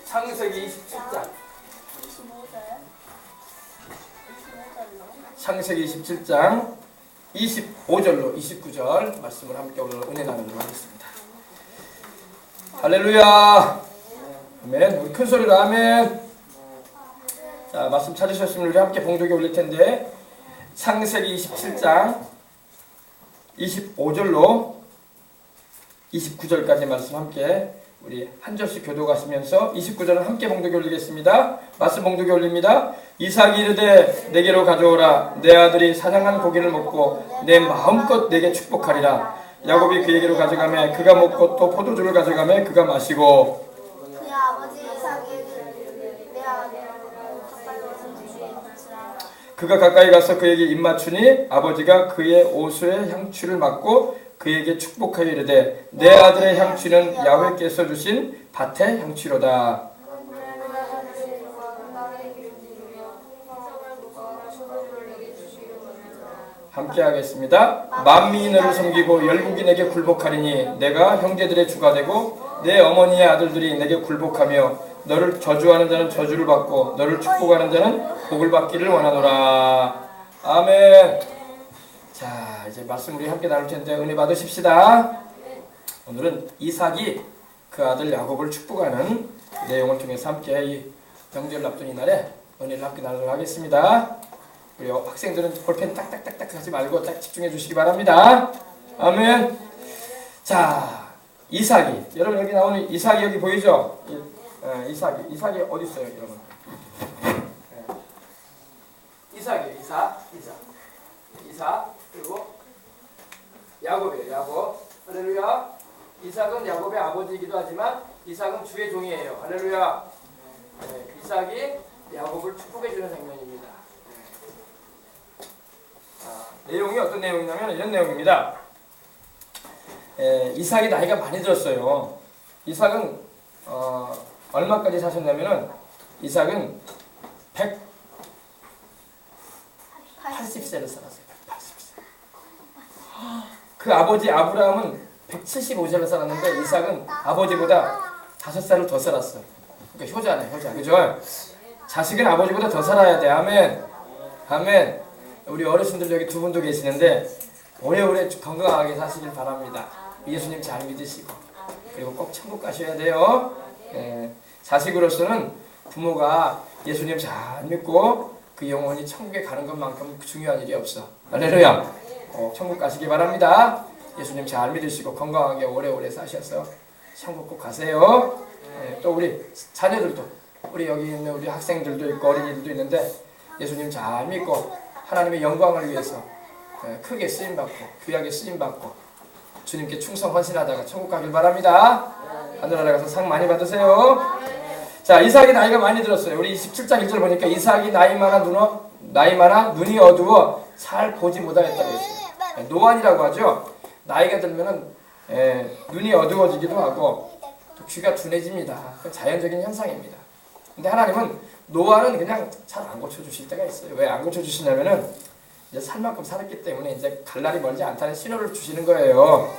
창세기 27장. 창세기 27장 25절로 29절 말씀을 함께 오늘 은혜 나누도록 하겠습니다. 할렐루야. 아멘. 우리 큰 소리로 아멘. 자, 말씀 찾으셨으면 우리 함께 봉독에 올릴 텐데, 창세기 27장 25절로 29절까지 말씀 함께 우리 한 절씩 교도가시면서 29절은 함께 봉독에 올리겠습니다. 말씀 봉독에 올립니다. 이삭이 이르되 내게로 가져오라. 내 아들이 사냥한 고기를 먹고 내 마음껏 내게 축복하리라. 야곱이 그에게로 가져가매 그가 먹고 또 포도주를 가져가매 그가 마시고 그의 아버지 이삭이 내 아들을 가까이 와서 주의 입맞추라. 그가 가까이 가서 그에게 입맞추니 아버지가 그의 옷의 향취를 맡고 그에게 축복하여 이르되 내 아들의 향취는 야훼께서 주신 밭의 향취로다. 함께 하겠습니다. 만민이 너를 섬기고 열국이 내게 굴복하리니 내가 형제들의 주가 되고 내 어머니의 아들들이 내게 굴복하며 너를 저주하는 자는 저주를 받고 너를 축복하는 자는 복을 받기를 원하노라. 아멘. 자, 이제 말씀 우리 함께 나눌 텐데 은혜 받으십시다. 오늘은 이삭이 그 아들 야곱을 축복하는 내용을 통해서 함께 이 명절 앞둔 이날에 은혜를 함께 나누도록 하겠습니다. 우리 학생들은 볼펜 딱딱딱딱 하지 말고 딱 집중해 주시기 바랍니다. 아멘. 자, 이삭이, 여러분 여기 나오는 이삭이 여기 보이죠? 이삭이 어디 있어요, 여러분? 이삭, 그리고 야곱이에요. 야곱. 할렐루야. 이삭은 야곱의 아버지이기도 하지만 이삭은 주의 종이에요. 할렐루야. 이삭이 야곱을 축복해 주는 장면입니다. 내용이 어떤 내용이냐면 이런 내용입니다. 이삭이 나이가 많이 들었어요. 이삭은 얼마까지 사셨냐면은 이삭은 180세를 살았어요. 180세. 그 아버지 아브라함은 175세를 살았는데 이삭은 아버지보다 5살을 더 살았어. 그러니까 효자네, 효자. 그죠? 자식은 아버지보다 더 살아야 돼. 아멘. 아멘. 우리 어르신들 여기 두 분도 계시는데 오래오래 건강하게 사시길 바랍니다. 예수님 잘 믿으시고 그리고 꼭 천국 가셔야 돼요. 자식으로서는 부모가 예수님 잘 믿고 그 영혼이 천국에 가는 것만큼 중요한 일이 없어. 할렐루야. 천국 가시기 바랍니다. 예수님 잘 믿으시고 건강하게 오래오래 사셔서 천국 꼭 가세요. 또 우리 자녀들도 우리 여기 있는 우리 학생들도 있고 어린이들도 있는데 예수님 잘 믿고 하나님의 영광을 위해서 크게 쓰임받고 귀하게 쓰임받고 주님께 충성 헌신하다가 천국 가길 바랍니다. 하늘나라 가서 상 많이 받으세요. 자, 이삭이 나이가 많이 들었어요. 우리 27장 1절 보니까 이삭이 나이 많아 눈이 어두워 잘 보지 못하였다고 했어요. 노안이라고 하죠. 나이가 들면은 눈이 어두워지기도 하고 또 귀가 둔해집니다. 그건 자연적인 현상입니다. 근데 하나님은 노안은 그냥 잘 안 고쳐주실 때가 있어요. 왜 안 고쳐주시냐면은 이제 살 만큼 살았기 때문에 이제 갈 날이 멀지 않다는 신호를 주시는 거예요.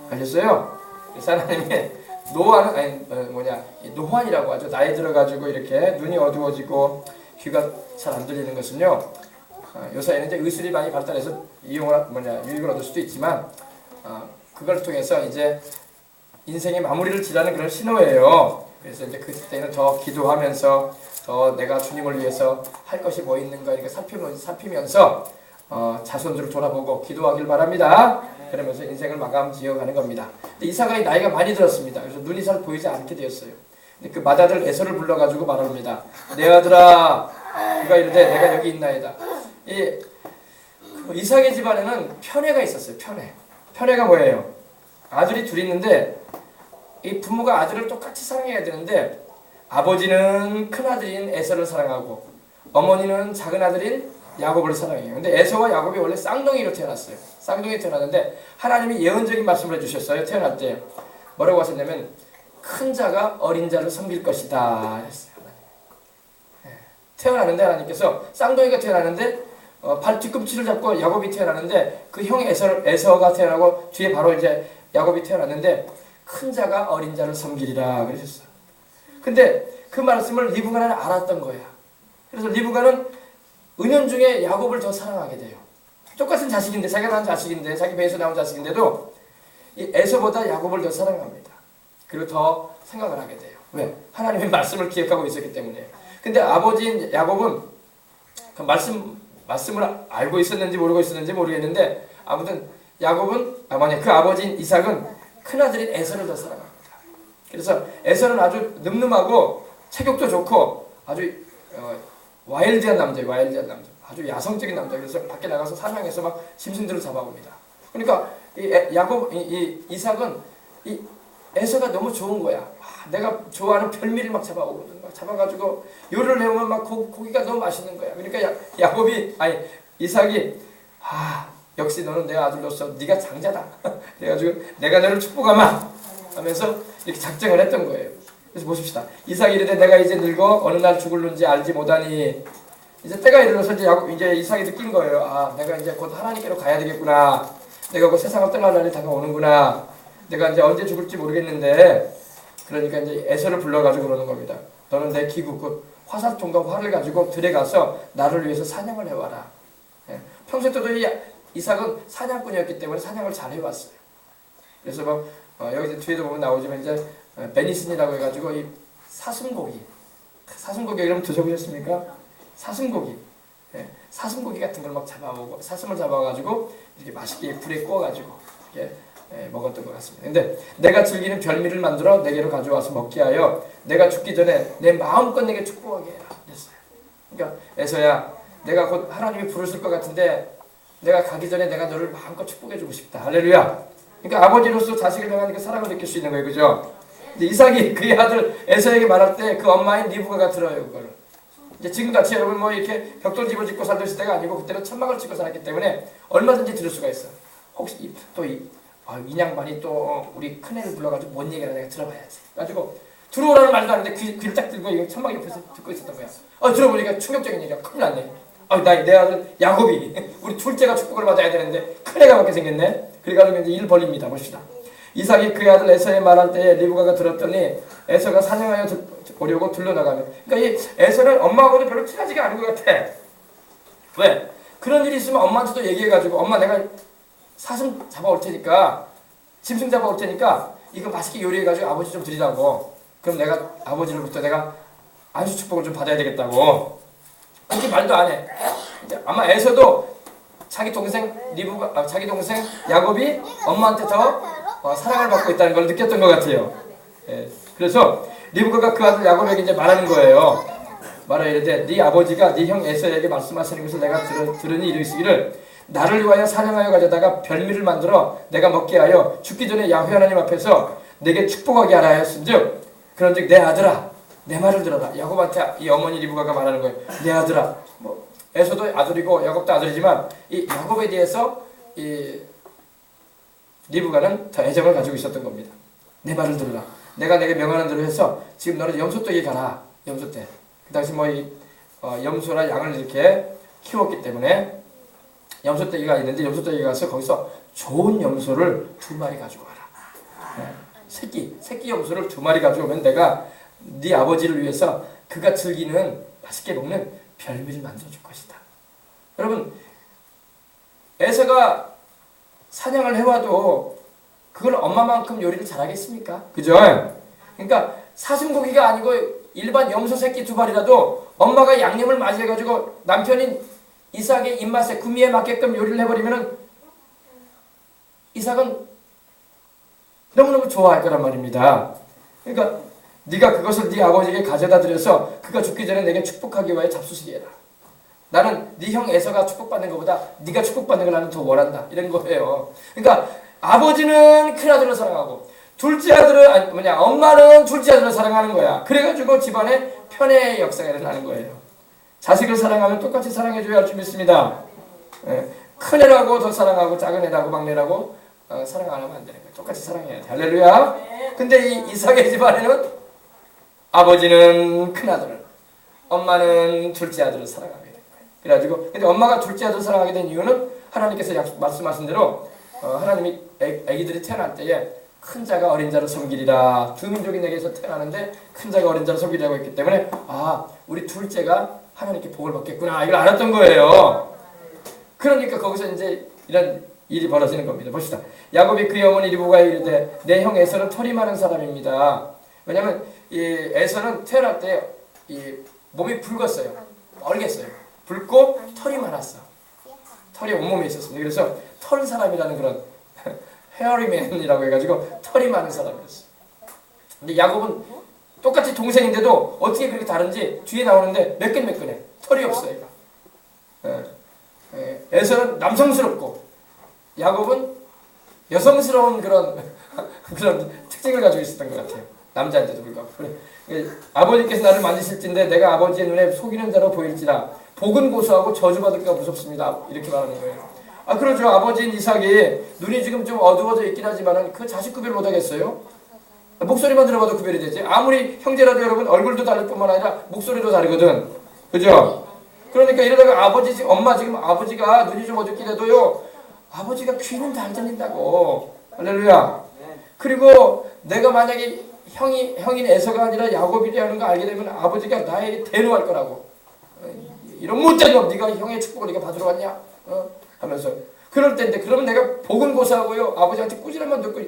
아셨어요? 그래서 하나님이 노안은 노환이라고 하죠. 나이 들어가지고 이렇게 눈이 어두워지고 귀가 잘 안 들리는 것은요. 요새는 이제 의술이 많이 발달해서 유익을 얻을 수도 있지만 그걸 통해서 이제 인생의 마무리를 지라는 그런 신호예요. 그래서 이제 그때는 더 기도하면서 더 내가 주님을 위해서 할 것이 뭐 있는가 이렇게 살피면서 자손들을 돌아보고 기도하길 바랍니다. 그러면서 인생을 마감 지어가는 겁니다. 근데 이삭이 나이가 많이 들었습니다. 그래서 눈이 잘 보이지 않게 되었어요. 근데 그 맏아들 에서를 불러가지고 말합니다. 내 아들아, 그가 이르되 내가 여기 있나이다. 이삭의 집안에는 편애가 있었어요. 편애가 뭐예요? 아들이 둘 있는데 이 부모가 아들을 똑같이 사랑해야 되는데 아버지는 큰아들인 에서를 사랑하고 어머니는 작은 아들인 야곱을 사랑해요. 근데 에서와 야곱이 원래 쌍둥이로 태어났어요. 쌍둥이 태어났는데 하나님이 예언적인 말씀을 해주셨어요. 태어날 때 뭐라고 하셨냐면 큰 자가 어린 자를 섬길 것이다 했어요. 태어나는데 하나님께서 쌍둥이가 태어나는데 발 뒤꿈치를 잡고 야곱이 태어나는데 그 형 에서가 태어나고 뒤에 바로 이제 야곱이 태어났는데 큰 자가 어린 자를 섬기리라 그러셨어요. 근데 그 말씀을 리브가는 알았던 거야. 그래서 리브가는 은연중에 야곱을 더 사랑하게 돼요. 똑같은 자식인데, 자기가 낳은 자식인데, 자기 배에서 나온 자식인데도 이 에서보다 야곱을 더 사랑합니다. 그리고 더 생각을 하게 돼요. 왜? 하나님의 말씀을 기억하고 있었기 때문에. 근데 아버지인 야곱은 그 말씀을 알고 있었는지 모르고 있었는지 모르겠는데, 아무튼 야곱은 그 아버지인 이삭은 큰아들인 에서를 더 사랑합니다. 그래서 에서는 아주 늠름하고 체격도 좋고 아주 와일드한 남자예요. 아주 야성적인 남자. 그래서 밖에 나가서 사냥해서 막 짐승들을 잡아옵니다. 그러니까 이 이삭은 이 에서가 너무 좋은 거야. 내가 좋아하는 별미를 막 잡아오거든. 막 잡아가지고 요리를 해오면 막 고기가 너무 맛있는 거야. 그러니까 이삭이 역시 너는 내 아들로서 네가 장자다. 그래가지고 내가 너를 축복하마 하면서 이렇게 작정을 했던 거예요. 그래서 보십시다. 이삭이 이르되 내가 이제 늙어 어느 날 죽을는지 알지 못하니, 이제 때가 이르러서 이제 이삭이 느낀 거예요. 내가 이제 곧 하나님께로 가야 되겠구나. 내가 곧 세상을 떠날 날이 다가오는구나. 내가 이제 언제 죽을지 모르겠는데, 그러니까 이제 에서를 불러가지고 그러는 겁니다. 너는 내 기구 곧 화살통과 활을 가지고 들에 가서 나를 위해서 사냥을 해와라. 평소 때도 이삭은 사냥꾼이었기 때문에 사냥을 잘 해왔어요. 그래서 여기 뒤에도 보면 나오지만 이제 베니슨이라고 해가지고 이 사슴고기 여러분 드셔보셨습니까? 사슴고기 같은 걸 막 잡아오고 사슴을 잡아가지고 이렇게 맛있게 불에 구워가지고 이렇게 먹었던 것 같습니다. 근데 내가 즐기는 별미를 만들어 내게로 가져와서 먹게 하여 내가 죽기 전에 내 마음껏 내게 축복하게 해라 그랬어요. 그러니까 에서야, 내가 곧 하나님이 부르실 것 같은데 내가 가기 전에 내가 너를 마음껏 축복해주고 싶다. 할렐루야. 그러니까 아버지로서 자식을 향한 그 사랑을 느낄 수 있는 거예요. 그죠? 근데 이삭이 그의 아들 에서에게 말할 때 그 엄마인 리브가가 들어요. 그걸. 이제 지금같이 여러분 이렇게 벽돌집을 짓고 살던 시대가 아니고 그때는 천막을 짓고 살았기 때문에 얼마든지 들을 수가 있어. 혹시 또 이 양반이 또 우리 큰애를 불러가지고 뭔 얘기를 내가 들어봐야지. 가지고 들어오라는 말도 안 했는데 귀를 딱 들고 이거 천막 옆에서 듣고 있었던 거야. 들어보니까 충격적인 얘기가 큰일 났네. 내 아들 야곱이 우리 둘째가 축복을 받아야 되는데 큰애가 받게 생겼네. 그래가지고 이제 일 벌립니다. 봅시다. 이삭이 그의 아들 에서의 말할 때에 리브가가 들었더니 에서가 사냥하여 오려고 들러나가며, 그러니까 이 에서는 엄마하고도 별로 친하지가 않은 것 같아. 왜? 그런 일이 있으면 엄마한테도 얘기해가지고 엄마 내가 사슴 잡아올 테니까 짐승 잡아올 테니까 이거 맛있게 요리해가지고 아버지 좀 드리라고. 그럼 내가 아버지로부터 내가 안수 축복을 좀 받아야 되겠다고. 그렇게 말도 안 해. 아마 에서도 자기 동생 야곱이 엄마한테 더 사랑을 받고 있다는 걸 느꼈던 것 같아요. 그래서 리브가가 그 아들 야곱에게 이제 말하는 거예요. 이르되 네 아버지가 네 형 에서에게 말씀하시는 것을 내가 들으니 이르시기를 나를 위하여 사냥하여 가져다가 별미를 만들어 내가 먹게 하여 죽기 전에 야훼 하나님 앞에서 내게 축복하게 하라 하였은즉 그런즉 내 아들아 내 말을 들어라. 야곱한테 이 어머니 리브가가 말하는 거예요. 내 아들아. 에서도 아들이고 야곱도 아들이지만 이 야곱에 대해서 이 리브가는 더 애정을 가지고 있었던 겁니다. 내 말을 들어라. 내가 내게 명하는 대로 해서 지금 너는 염소떼기 가라. 염소떼. 그 당시 염소나 양을 이렇게 키웠기 때문에 염소떼기가 있는데 염소떼기 가서 거기서 좋은 염소를 2마리 가지고 와라. 새끼 염소를 2마리 가지고 오면 내가 네 아버지를 위해서 그가 즐기는 맛있게 먹는 별미를 만들어줄 것이다. 여러분, 에서가 사냥을 해와도 그걸 엄마만큼 요리를 잘하겠습니까? 그죠? 그러니까 사슴고기가 아니고 일반 염소 새끼 2마리라도 엄마가 양념을 많이 해가지고 남편인 이삭의 입맛에 구미에 맞게끔 요리를 해버리면은 이삭은 너무너무 좋아할 거란 말입니다. 그러니까 네가 그것을 네 아버지에게 가져다 드려서 그가 죽기 전에 내게 축복하기 위하여 잡수시게 해라. 나는 네 형 에서가 축복받는 것보다 네가 축복받는 걸 나는 더 원한다. 이런 거예요. 그러니까 아버지는 큰아들을 사랑하고 둘째 아들은 엄마는 둘째 아들을 사랑하는 거야. 그래가지고 집안에 편애의 역사가 일어나는 거예요. 자식을 사랑하면 똑같이 사랑해줘야 할 줄 믿습니다. 큰애라고 더 사랑하고 작은 애라고 막내라고 사랑 안 하면 안 되는 거예요. 똑같이 사랑해야 돼. 할렐루야. 근데 이 이삭의 집안에는 아버지는 큰아들을, 엄마는 둘째 아들을 사랑하게 된 거예요. 그래가지고 근데 엄마가 둘째 아들을 사랑하게 된 이유는 하나님께서 말씀하신 대로 하나님이 아기들이 태어날 때에 큰 자가 어린 자를 섬기리라. 두 민족이 내게서 태어나는데 큰 자가 어린 자를 섬기리라고 했기 때문에 우리 둘째가 하나님께 복을 받겠구나 이걸 알았던 거예요. 그러니까 거기서 이제 이런 일이 벌어지는 겁니다. 봅시다. 야곱이 그의 어머니 리브가에 이르되 내 형 에서는 털이 많은 사람입니다. 왜냐하면 이 에서는 태어날 때 이 몸이 붉었어요. 얼겠어요. 붉고 털이 많았어. 털이 온몸에 있었습니다. 그래서 털 사람이라는 그런 헤어리맨이라고 해가지고 털이 많은 사람이었어. 근데 야곱은 똑같이 동생인데도 어떻게 그렇게 다른지 뒤에 나오는데 매끈매끈해. 털이 없어 얘가. 에서는 남성스럽고 야곱은 여성스러운 그런 특징을 가지고 있었던 것 같아요. 남자인데도 불구하고. 아버지께서 나를 만지실진데 내가 아버지의 눈에 속이는 자로 보일지라 복은 고소하고 저주받을까 무섭습니다. 이렇게 말하는 거예요. 그렇죠. 아버지인 이삭이 눈이 지금 좀 어두워져 있긴 하지만 그 자식 구별 못하겠어요? 목소리만 들어봐도 구별이 되지. 아무리 형제라도 여러분 얼굴도 다를 뿐만 아니라 목소리도 다르거든. 그죠? 그러니까 이러다가 엄마 지금 아버지가 눈이 좀 어둡긴 해도요. 아버지가 귀는 잘 들린다고. 할렐루야. 그리고 내가 만약에 형인 에서가 아니라 야곱이라는 거 알게 되면 아버지가 나에게 대노할 거라고. 이런 못된 놈, 네가 형의 축복을 네가 받으러 왔냐? 하면서 그럴 때인데 그러면 내가 복은 고사하고요. 아버지한테 꾸지람만 듣고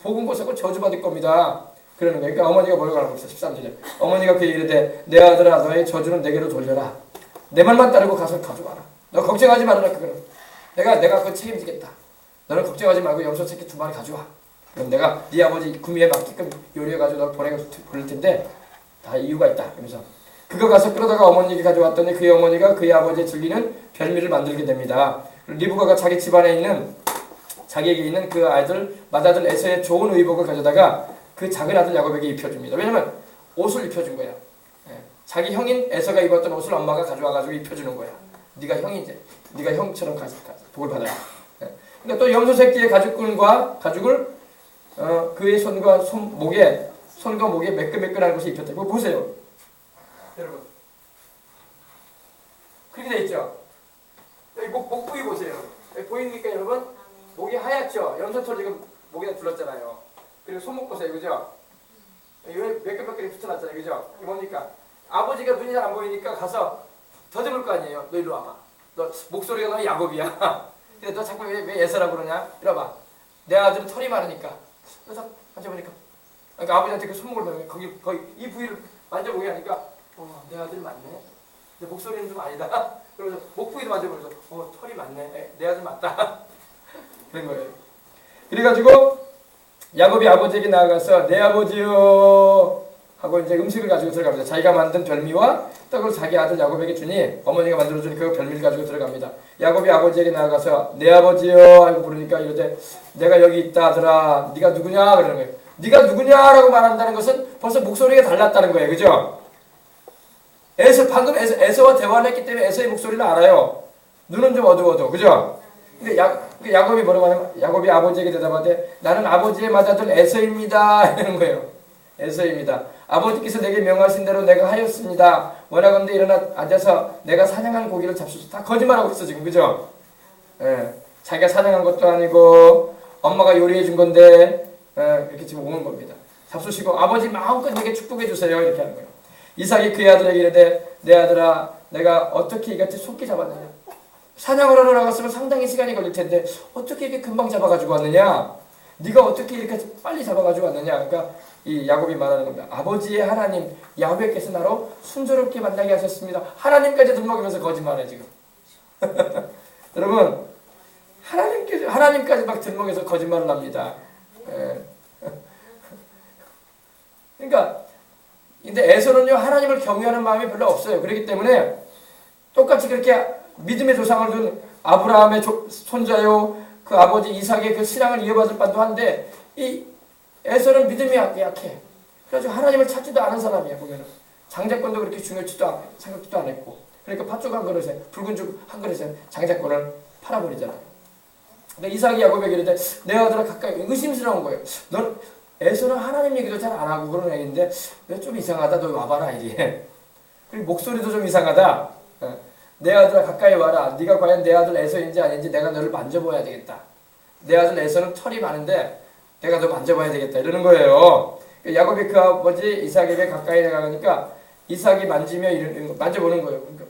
복은 고사하고 저주받을 겁니다. 그러는 거예요. 그러니까 어머니가 뭐라고 하는 거죠? 13절에 어머니가 그에 이르되 내 아들아 너의 저주는 내게로 돌려라. 내 말만 따르고 가서 가져와라. 너 걱정하지 말아라. 그거는 내가 그거 책임지겠다. 너는 걱정하지 말고 염소 새끼 2마리 가져와. 그럼 내가 네 아버지 구미에 맞게끔 요리해가지고 널 보낼 텐데 다 이유가 있다. 그러면서 그거 가서 끌어다가 어머니에게 가져왔더니 그의 어머니가 그의 아버지의 즐기는 별미를 만들게 됩니다. 리브가가 자기 집안에 있는 자기에게 있는 그 맏아들 에서의 좋은 의복을 가져다가 그 작은 아들 야곱에게 입혀줍니다. 왜냐면 옷을 입혀준 거야. 자기 형인 에서가 입었던 옷을 엄마가 가져와가지고 입혀주는 거야. 네가 형이지. 네가 형처럼 복을 받아라. 그러니까 또 염소 새끼의 가죽을 그의 손과 목에 매끈매끈한 것이 입혔다. 이거 보세요. 여러분. 그렇게 돼 있죠? 여기 목 부위 보세요. 여기 보이니까 여러분? 목이 하얗죠? 염소털 지금 목에다 둘렀잖아요. 그리고 손목 보세요. 그죠? 여기 매끈매끈이 붙여놨잖아요. 그죠? 이거 뭡니까? 아버지가 눈이 잘 안 보이니까 가서 더듬을 거 아니에요. 너 일로 와봐. 너 목소리가 너무 야곱이야. 근데 너 자꾸 왜 예서라고 그러냐? 이리 와봐. 내 아들은 털이 많으니까. 그래서 만져보니까 그러니까 아버지한테 그 손목을 보면 거기 이 부위를 만져보게 하니까 내 아들 맞네. 근데 목소리는 좀 아니다. 그러면서 목 부위도 만져보면서 털이 많네. 내 아들 맞다. 그런 거예요. 그래가지고 야곱이 아버지에게 나아가서 내 아버지요 하고 이제 음식을 가지고 들어갑니다. 자기가 만든 별미와 떡을 자기 아들 야곱에게 주니 어머니가 만들어준 그 별미를 가지고 들어갑니다. 야곱이 아버지에게 나아가서 내 아버지요 하고 부르니까 이러되 내가 여기 있다 아들아 네가 누구냐 그러는 거예요. 네가 누구냐라고 말한다는 것은 벌써 목소리가 달랐다는 거예요. 그죠? 방금 에서와 대화를 했기 때문에 에서의 목소리를 알아요. 눈은 좀 어두워도. 그죠? 근데 야곱이 뭐라고 하냐면 야곱이 아버지에게 대답하되 나는 아버지의 맏아들 에서입니다. 이러는 거예요. 에서입니다. 아버지께서 내게 명하신 대로 내가 하였습니다. 원하건대 일어나 앉아서 내가 사냥한 고기를 잡수소. 다 거짓말하고 있어 지금. 그죠? 자기가 사냥한 것도 아니고 엄마가 요리해 준 건데 이렇게 지금 오는 겁니다. 잡수시고 아버지 마음껏 내게 축복해 주세요. 이렇게 하는 거예요. 이삭이 그의 아들에게 이르되 내 아들아 내가 어떻게 이같이 속히 잡았느냐. 사냥을 하러 나갔으면 상당히 시간이 걸릴 텐데 어떻게 이렇게 금방 잡아가지고 왔느냐. 네가 어떻게 이렇게 빨리 잡아가지고 왔느냐. 그러니까 이 야곱이 말하는 겁니다. 아버지의 하나님 야훼께서 나로 순조롭게 만나게 하셨습니다. 하나님까지 들먹이면서 거짓말해 지금. 여러분 하나님까지 막 들먹여서 거짓말을 합니다. 그러니까 근데 에서는요 하나님을 경외하는 마음이 별로 없어요. 그렇기 때문에 똑같이 그렇게 믿음의 조상을 둔 아브라함의 손자요 그 아버지 이삭의 그 신앙을 이어받을 바도 한데 이 에서는 믿음이 약해. 그래가지고 하나님을 찾지도 않은 사람이야. 보면은 장자권도 그렇게 중요치도 않고 생각도 안 했고 그러니까 팥죽 한 그릇에 붉은 죽 한 그릇에 장자권을 팔아버리잖아요. 근데 이삭이 야곱에게 이르되 내 아들아 가까이 의심스러운 거예요. 넌 에서는 하나님 얘기도 잘 안 하고 그런 애인데 너 좀 이상하다. 너 와봐라 이제. 그리고 목소리도 좀 이상하다. 내 아들아 가까이 와라. 네가 과연 내 아들 에서인지 아닌지 내가 너를 만져봐야 되겠다. 내 아들 에서는 털이 많은데 내가 너 만져봐야 되겠다 이러는 거예요. 야곱이 그 아버지 이삭에게 가까이 나가니까 이삭이 만져보는 거예요. 그러니까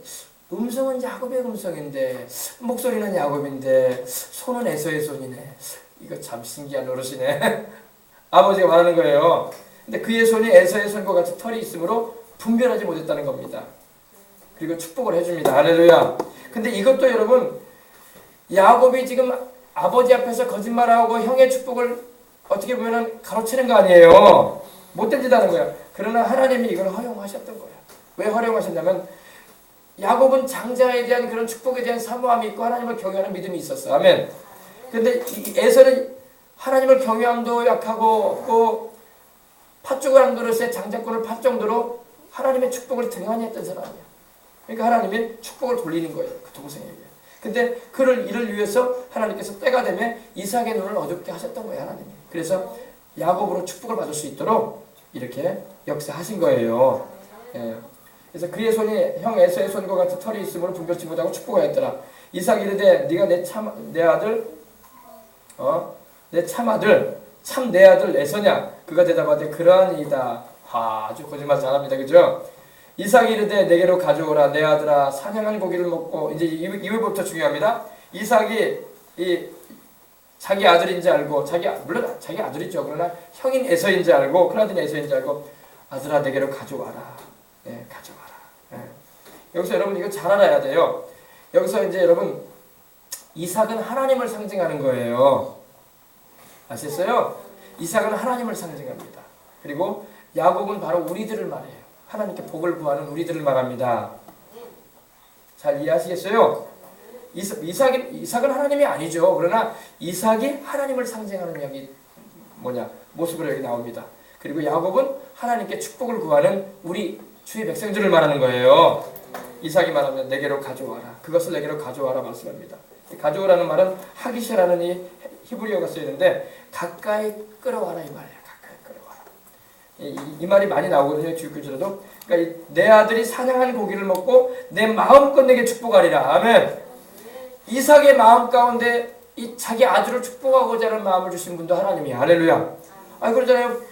음성은 야곱의 음성인데 목소리는 야곱인데 손은 에서의 손이네. 이거 참 신기한 노릇이네. 아버지가 말하는 거예요. 근데 그의 손이 에서의 손과 같이 털이 있으므로 분별하지 못했다는 겁니다. 그리고 축복을 해줍니다. 할렐루야. 근데 이것도 여러분 야곱이 지금 아버지 앞에서 거짓말하고 형의 축복을 어떻게 보면 가로채는 거 아니에요. 못된 짓 하는 거야. 그러나 하나님이 이걸 허용하셨던 거야. 왜 허용하셨냐면 야곱은 장자에 대한 그런 축복에 대한 사모함이 있고 하나님을 경외하는 믿음이 있었어. 아멘. 근데 에서는 하나님을 경외함도 약하고 또 팥죽을 한 그릇에 장자권을 팔 정도로 하나님의 축복을 등한히 했던 사람이야. 그러니까 하나님이 축복을 돌리는 거예요. 그 동생에게. 근데 이를 위해서 하나님께서 때가 되면 이삭의 눈을 어둡게 하셨던 거예요. 하나님이. 그래서 야곱으로 축복을 받을 수 있도록 이렇게 역사하신 거예요. 예. 그래서 그의 손이 형 에서의 손과 같은 털이 있으므로 분별치 못하고 축복하였더라. 이삭이 이르되 네가 내 아들 내 참아들 참 내 아들 에서냐? 그가 대답하되 그러하니이다. 아주 거짓말 잘합니다. 그죠? 이삭이 이르되 내게로 가져오라. 내 아들아 사냥한 고기를 먹고 이제 이후부터 중요합니다. 이삭이 자기 아들인지 알고 물론 자기 아들이죠. 그러나 형인 에서인지 알고 큰아들인 에서인지 알고 아들아 내게로 가져와라. 예, 가져와라. 예. 여기서 여러분 이거 잘 알아야 돼요. 여기서 이제 여러분 이삭은 하나님을 상징하는 거예요. 아셨어요? 이삭은 하나님을 상징합니다. 그리고 야곱은 바로 우리들을 말해요. 하나님께 복을 구하는 우리들을 말합니다. 잘 이해하시겠어요? 이삭은 하나님이 아니죠. 그러나 이삭이 하나님을 상징하는 여기 모습으로 여기 나옵니다. 그리고 야곱은 하나님께 축복을 구하는 우리 주의 백성들을 말하는 거예요. 이삭이 말하면 내게로 가져와라. 그것을 내게로 가져와라 말씀합니다. 가져오라는 말은 하기시라는 이 히브리어가 쓰이는데 가까이 끌어와라 이 말이에요. 가까이 끌어와라. 이 말이 많이 나오거든요. 주일교실에도. 그러니까 내 아들이 사냥한 고기를 먹고 내 마음껏 내게 축복하리라. 아멘. 이삭의 마음 가운데 이 자기 아들을 축복하고자 하는 마음을 주신 분도 하나님이야. 할렐루야. 그러잖아요.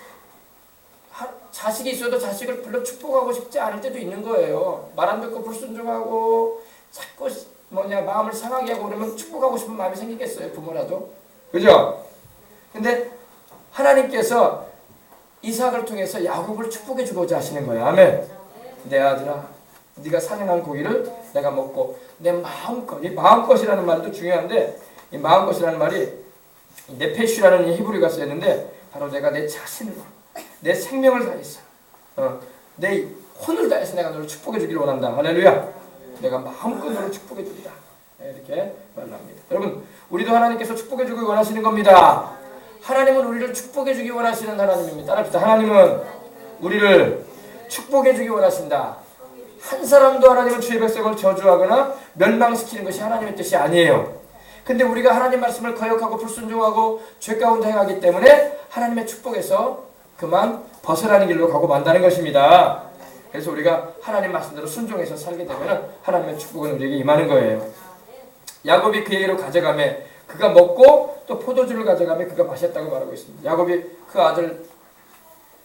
자식이 있어도 자식을 별로 축복하고 싶지 않을 때도 있는 거예요. 말 안 듣고 불순종하고 자꾸 마음을 상하게 하고 그러면 축복하고 싶은 마음이 생기겠어요. 부모라도. 그죠? 근데 하나님께서 이삭을 통해서 야곱을 축복해 주고자 하시는 거예요. 아멘. 내 아들아 네가 사냥한 고기를 내가 먹고 내 마음껏, 이 마음껏이라는 말도 중요한데 이 마음껏이라는 말이 네페슈라는 이 히브리어가 쓰였는데 바로 내가 내 자신으로 내 생명을 다해서 내 혼을 다해서 내가 너를 축복해 주기를 원한다. 할렐루야. 내가 마음껏 너를 축복해 주리라. 이렇게 말합니다. 여러분 우리도 하나님께서 축복해 주기 원하시는 겁니다. 하나님은 우리를 축복해 주기 원하시는 하나님입니다. 따라합시다. 하나님은 우리를 축복해 주기 원하신다. 한 사람도 하나님은 주의 백성을 저주하거나 멸망시키는 것이 하나님의 뜻이 아니에요. 근데 우리가 하나님 말씀을 거역하고 불순종하고 죄 가운데 행하기 때문에 하나님의 축복에서 그만 벗어나는 길로 가고 만다는 것입니다. 그래서 우리가 하나님 말씀대로 순종해서 살게 되면 하나님의 축복은 우리에게 임하는 거예요. 야곱이 그에게로 가져가매 그가 먹고 또 포도주를 가져가매 그가 마셨다고 말하고 있습니다. 야곱이 그 아들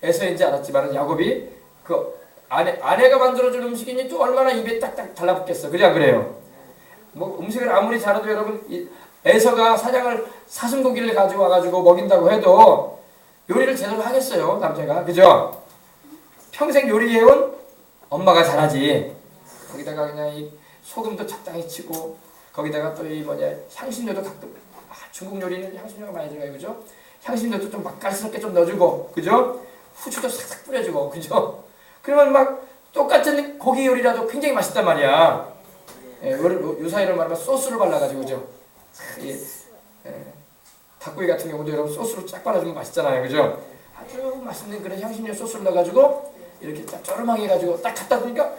에서인지 알았지만 야곱이 그 아내가 만들어준 음식이니 또 얼마나 입에 딱딱 달라붙겠어. 그래 안 그래요? 음식을 아무리 잘해도 여러분 에서가 사슴고기를 가져와가지고 먹인다고 해도 요리를 제대로 하겠어요 남자가. 그죠? 평생 요리해온 엄마가 잘하지. 거기다가 그냥 이 소금도 적당히 치고 거기다가 또 향신료도 가끔 중국 요리는 향신료가 많이 들어가요. 그죠? 향신료도 좀 맛깔스럽게 좀 넣어주고 그죠? 후추도 싹싹 뿌려주고 그죠? 그러면 막 똑같은 고기 요리라도 굉장히 맛있단 말이야. 요사이로 말하면 소스를 발라가지고 그죠? 닭고기 같은 경우도 여러분 소스로 쫙 발라주면 맛있잖아요. 그죠? 아주 맛있는 그런 향신료 소스를 넣어가지고 이렇게 짭조름하게 해가지고 딱 갖다 보니까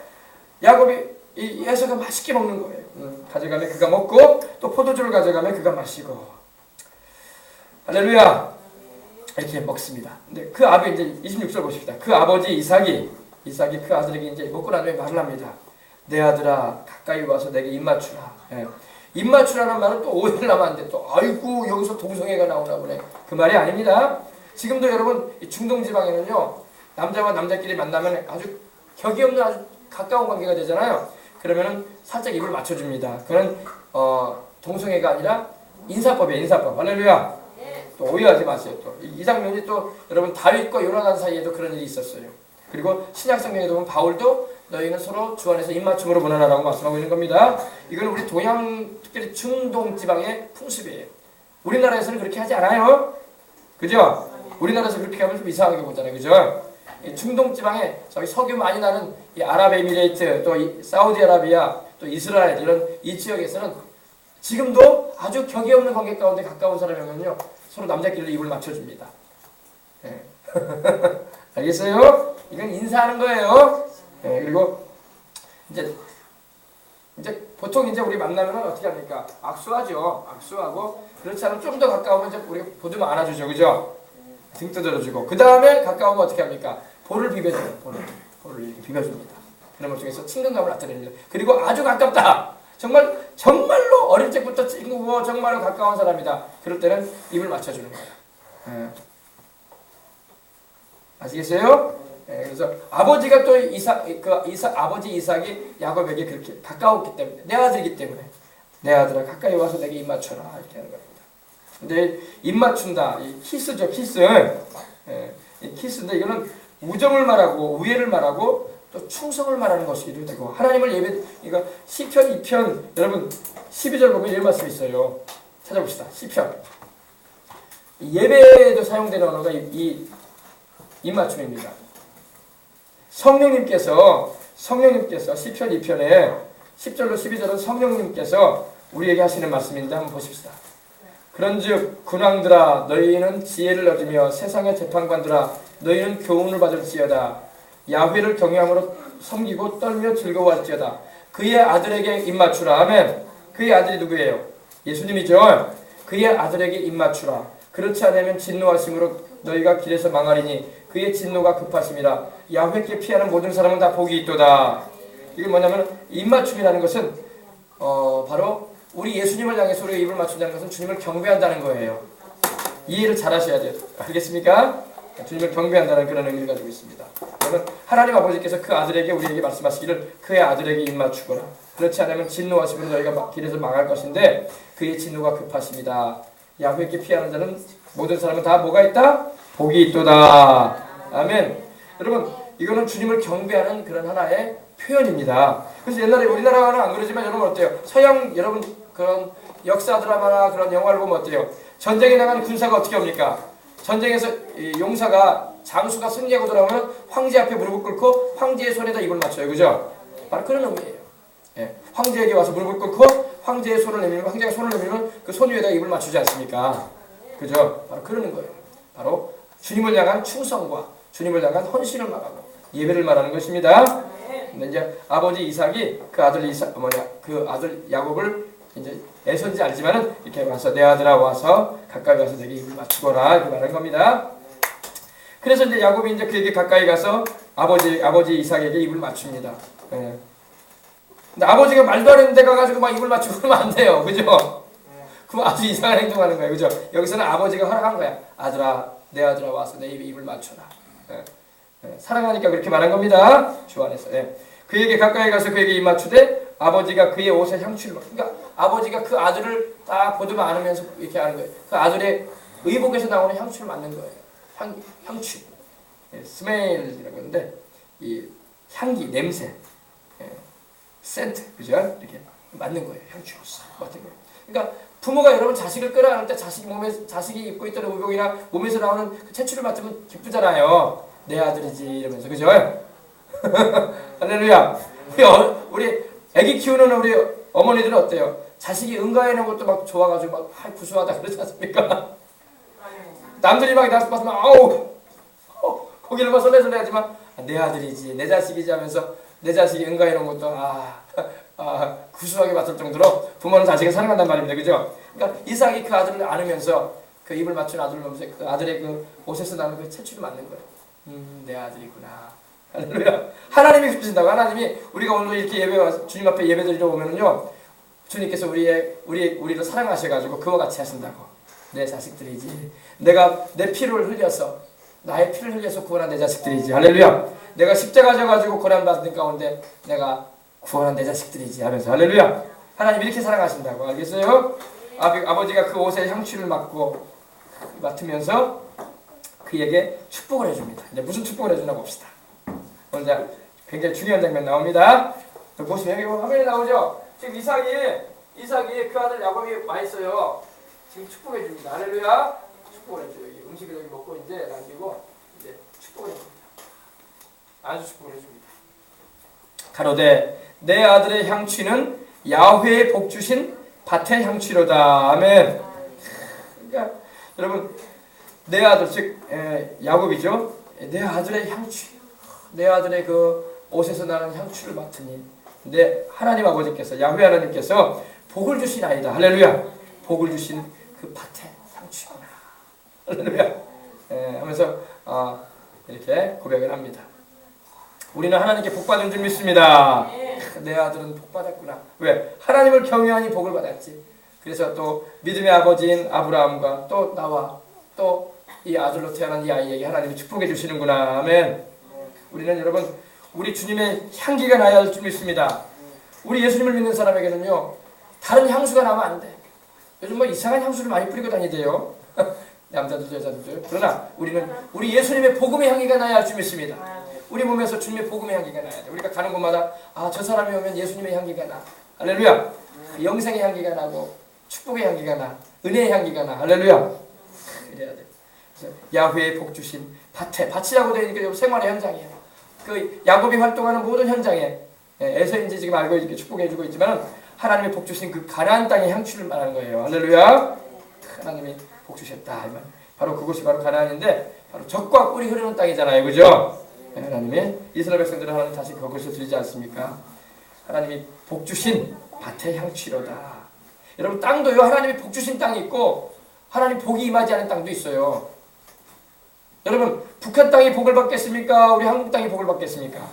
야곱이 이 에서가 맛있게 먹는 거예요. 가져가면 그가 먹고 또 포도주를 가져가면 그가 마시고 할렐루야. 이렇게 먹습니다. 근데 그 아버지 이제 26절 보십시다. 그 아버지 이삭이 그 아들에게 이제 먹고 난 후에 말을 합니다. 내 아들아 가까이 와서 내게 입 맞추라. 입 맞추라는 말은 또 오해를 하면 안 돼. 또 아이고 여기서 동성애가 나오나 보네. 그 말이 아닙니다. 지금도 여러분 이 중동 지방에는요 남자와 남자끼리 만나면 아주 격이 없는 아주 가까운 관계가 되잖아요. 그러면은 살짝 입을 맞춰줍니다. 그건 동성애가 아니라 인사법이에요. 인사법. 할렐루야. 또 오해하지 마세요. 또 이 장면이 또 여러분 다윗과 요나단 사이에도 그런 일이 있었어요. 그리고 신약 성경에 보면 바울도 너희는 서로 주 안에서 입맞춤으로 문안하라고 말씀하고 있는 겁니다. 이건 우리 동양 특별히 중동 지방의 풍습이에요. 우리나라에서는 그렇게 하지 않아요. 그죠? 우리나라에서 그렇게 하면 좀 이상하게 보잖아요. 그죠? 중동 지방에 저기 석유 많이 나는 이 아랍에미레이트 또 사우디아라비아 또 이스라엘 이런 이 지역에서는 지금도 아주 격이 없는 관계 가운데 가까운 사람이면요 서로 남자끼리 입을 맞춰줍니다. 네. 알겠어요? 이건 인사하는 거예요. 네, 그리고 이제 보통 이제 우리 만나면 어떻게 합니까? 악수하죠. 악수하고 그렇지 않으면 좀 더 가까우면 이제 우리가 보듬어 안아주죠, 그죠? 등 두드려주고 그 다음에 가까우면 어떻게 합니까? 볼을 비벼줘요. 볼을 이렇게 비벼줍니다. 그런 것 중에서 친근감을 나타냅니다. 그리고 아주 가깝다. 정말로 어릴 적부터 친구고 정말로 가까운 사람이다. 그럴 때는 입을 맞춰주는 거예요. 아시겠어요? 그래서 아버지가 또 아버지 이삭이 야곱에게 그렇게 가까웠기 때문에 내 아들이기 때문에 내 아들아 가까이 와서 내게 입 맞춰라 이렇게 하는 겁니다. 근데 입 맞춘다 이 키스죠 키스. 이 키스인데 이거는 우정을 말하고 우애를 말하고 또 충성을 말하는 것이기도 되고 하나님을 이거 시편 2편 여러분 12절 보면 이런 말씀이 있어요. 찾아봅시다. 시편 예배에도 사용되는 언어가 이 입맞춤입니다. 성령님께서 시편 2편에 10절로 12절은 성령님께서 우리에게 하시는 말씀인데 한번 보십시다. 그런즉 군왕들아 너희는 지혜를 얻으며 세상의 재판관들아 너희는 교훈을 받을지어다. 야훼를 경외함으로 섬기고 떨며 즐거워할지어다. 그의 아들에게 입맞추라. 아멘. 그의 아들이 누구예요? 예수님이죠. 그의 아들에게 입맞추라. 그렇지 않으면 진노하심으로 너희가 길에서 망하리니 그의 진노가 급하심이라. 야훼께 피하는 모든 사람은 다 복이 있도다. 이게 뭐냐면 입맞춤이라는 것은 바로 우리 예수님을 향해서 우리가 입을 맞춘다는 것은 주님을 경배한다는 거예요. 이해를 잘 하셔야 돼요. 알겠습니까? 주님을 경배한다는 그런 의미를 가지고 있습니다. 여러분 하나님 아버지께서 그 아들에게 우리에게 말씀하시기를 그의 아들에게 입 맞추거라. 그렇지 않으면 진노하시면 너희가 길에서 망할 것인데 그의 진노가 급하십니다. 야훼께 피하는 자는 모든 사람은 다 뭐가 있다? 복이 있도다. 아멘. 여러분 이거는 주님을 경배하는 그런 하나의 표현입니다. 그래서 옛날에 우리나라는 안 그러지만 여러분 어때요? 서양 여러분 그런 역사 드라마나 그런 영화를 보면 어때요? 전쟁에 나간 군사가 어떻게 합니까? 전쟁에서 용사가 장수가 승리하고 돌아오면 황제 앞에 무릎을 꿇고 황제의 손에다 입을 맞춰요. 그죠? 바로 그런 의미예요. 예. 황제에게 와서 무릎을 꿇고 황제의 손을 내밀면 황제가 손을 내밀면 그 손 위에다 입을 맞추지 않습니까? 그죠? 바로 그러는 거예요. 바로 주님을 향한 충성과 주님을 향한 헌신을 말하고 예배를 말하는 것입니다. 근데 이제 아버지 이삭이 그 아들 야곱을 이제 애선지 알지만은 이렇게 와서 내 아들아 와서 가까이 가서 내게 입을 맞추거라 이렇게 말하는 겁니다. 그래서 이제 야곱이 이제 그에게 가까이 가서 아버지 이삭에게 입을 맞춥니다. 예. 근데 아버지가 말도 안 했는데 가가지고 막 입을 맞추고 그러면 안 돼요. 그죠? 그럼 아주 이상한 행동하는 거예요. 그죠? 여기서는 아버지가 허락한 거야. 아들아, 내 아들아 와서 내 입을 맞춰라. 예. 예. 사랑하니까 그렇게 말한 겁니다. 주 안에서. 예. 그에게 가까이 가서 그에게 입 맞추되 아버지가 그의 옷에 향취를 그러니까 아버지가 그 아들을 딱 보듬어 안으면서 이렇게 하는 거예요. 그 아들의 의복에서 나오는 향취를 맡는 거예요. 향취. 예. 스멜이라고 하는데 이 향기, 냄새. 예. 센트, 그죠? 이렇게 맞는 거예요. 향취로 맡는 거예요. 그러니까 부모가 여러분 자식을 끌어안을 때 자식이 입고 있던 의복이나 몸에서 나오는 그 채취를 맡으면 기쁘잖아요. 내 아들이지 이러면서 그죠? 할렐루야. 우리 아기 키우는 우리 어머니들은 어때요? 자식이 응가해놓은 것도 막 좋아가지고 막 구수하다 그러지 않습니까? 남들이 막 나서 봤으면 아우 거기를 막 설레설레하지만 내 아들이지 내 자식이지 하면서 내 자식이 응가해놓은 것도 구수하게 맡을 정도로 부모는 자식을 사랑한단 말입니다. 그죠? 그러니까 이삭이 그 아들을 안으면서 그 입을 맞춘 아들을 보면서 그 아들의 그 옷에서 나는 그 채취를 맡는 거예요. 내 아들이구나. 할렐루야. 하나님이 기쁘신다고. 하나님이 우리가 오늘 이렇게 예배 와서 주님 앞에 예배 드리러 오면은요 주님께서 우리를 사랑하셔가지고 그와 같이 하신다고. 내 자식들이지. 내가 내 피를 흘려서 나의 피를 흘려서 구원한 내 자식들이지. 할렐루야. 내가 십자가 져가지고 고난받는 가운데 내가 구원한 내 자식들이지 하면서 할렐루야. 하나님 이렇게 사랑하신다고. 알겠어요? 아버지가 그 옷에 향취를 맡으면서 그에게 축복을 해줍니다. 이제 무슨 축복을 해주나 봅시다. 오늘 굉장히 중요한 장면 나옵니다. 보시면 여기 화면에 나오죠. 지금 이삭이 그 아들 야곱이 와 있어요. 지금 축복해 줍니다. 할렐루야. 축복을 해줘요. 음식을 여기 먹고 이제 남기고 이제 축복을 해줍니다. 아주 축복을 해줍니다. 가로되 내 아들의 향취는 야훼의 복 주신 밭의 향취로다. 아멘. 그러니까 여러분 내 아들 즉 야곱이죠. 내 아들의 향취, 내 아들의 그 옷에서 나는 향취를 맡으니 내 하나님 아버지께서 야훼 하나님께서 복을 주시나이다. 할렐루야. 복을 주신 그 밭의 향취구나. 할렐루야. 하면서 이렇게 고백을 합니다. 우리는 하나님께 복 받은 줄 믿습니다. 내 아들은 복 받았구나. 왜? 하나님을 경외하니 복을 받았지. 그래서 또 믿음의 아버지인 아브라함과 또 나와 또 이 아들로 태어난 이 아이에게 하나님이 축복해 주시는구나. 아멘. 우리는 여러분 우리 주님의 향기가 나야 할 줄 믿습니다. 우리 예수님을 믿는 사람에게는요 다른 향수가 나면 안 돼. 요즘 뭐 이상한 향수를 많이 뿌리고 다니대요. 남자들도 여자들도요. 그러나 우리는 우리 예수님의 복음의 향기가 나야 할 줄 믿습니다. 우리 몸에서 주님의 복음의 향기가 나야 돼. 우리가 가는 곳마다 저 사람이 오면 예수님의 향기가 나. 할렐루야. 영생의 향기가 나고 축복의 향기가 나. 은혜의 향기가 나. 할렐루야. 그래야 돼. 그래서 야훼의 복 주신 밭이라고 되어 있는 게 생활의 현장이에요. 그 야곱이 활동하는 모든 현장에 에서인지 지금 알고 이렇게 축복해주고 있지만 하나님의 복 주신 그 가나안 땅의 향취를 말하는 거예요. 할렐루야. 하나님이 복 주셨다. 바로 그곳이 바로 가나안인데 바로 젖과 꿀이 흐르는 땅이잖아요. 그죠? 하나님이 이스라엘 백성들은 하나님 다시 그것을 드리지 않습니까? 하나님이 복 주신 밭의 향취로다. 여러분 땅도요 하나님이 복 주신 땅이 있고 하나님 복이 임하지 않은 땅도 있어요. 여러분 북한 땅이 복을 받겠습니까? 우리 한국 땅이 복을 받겠습니까?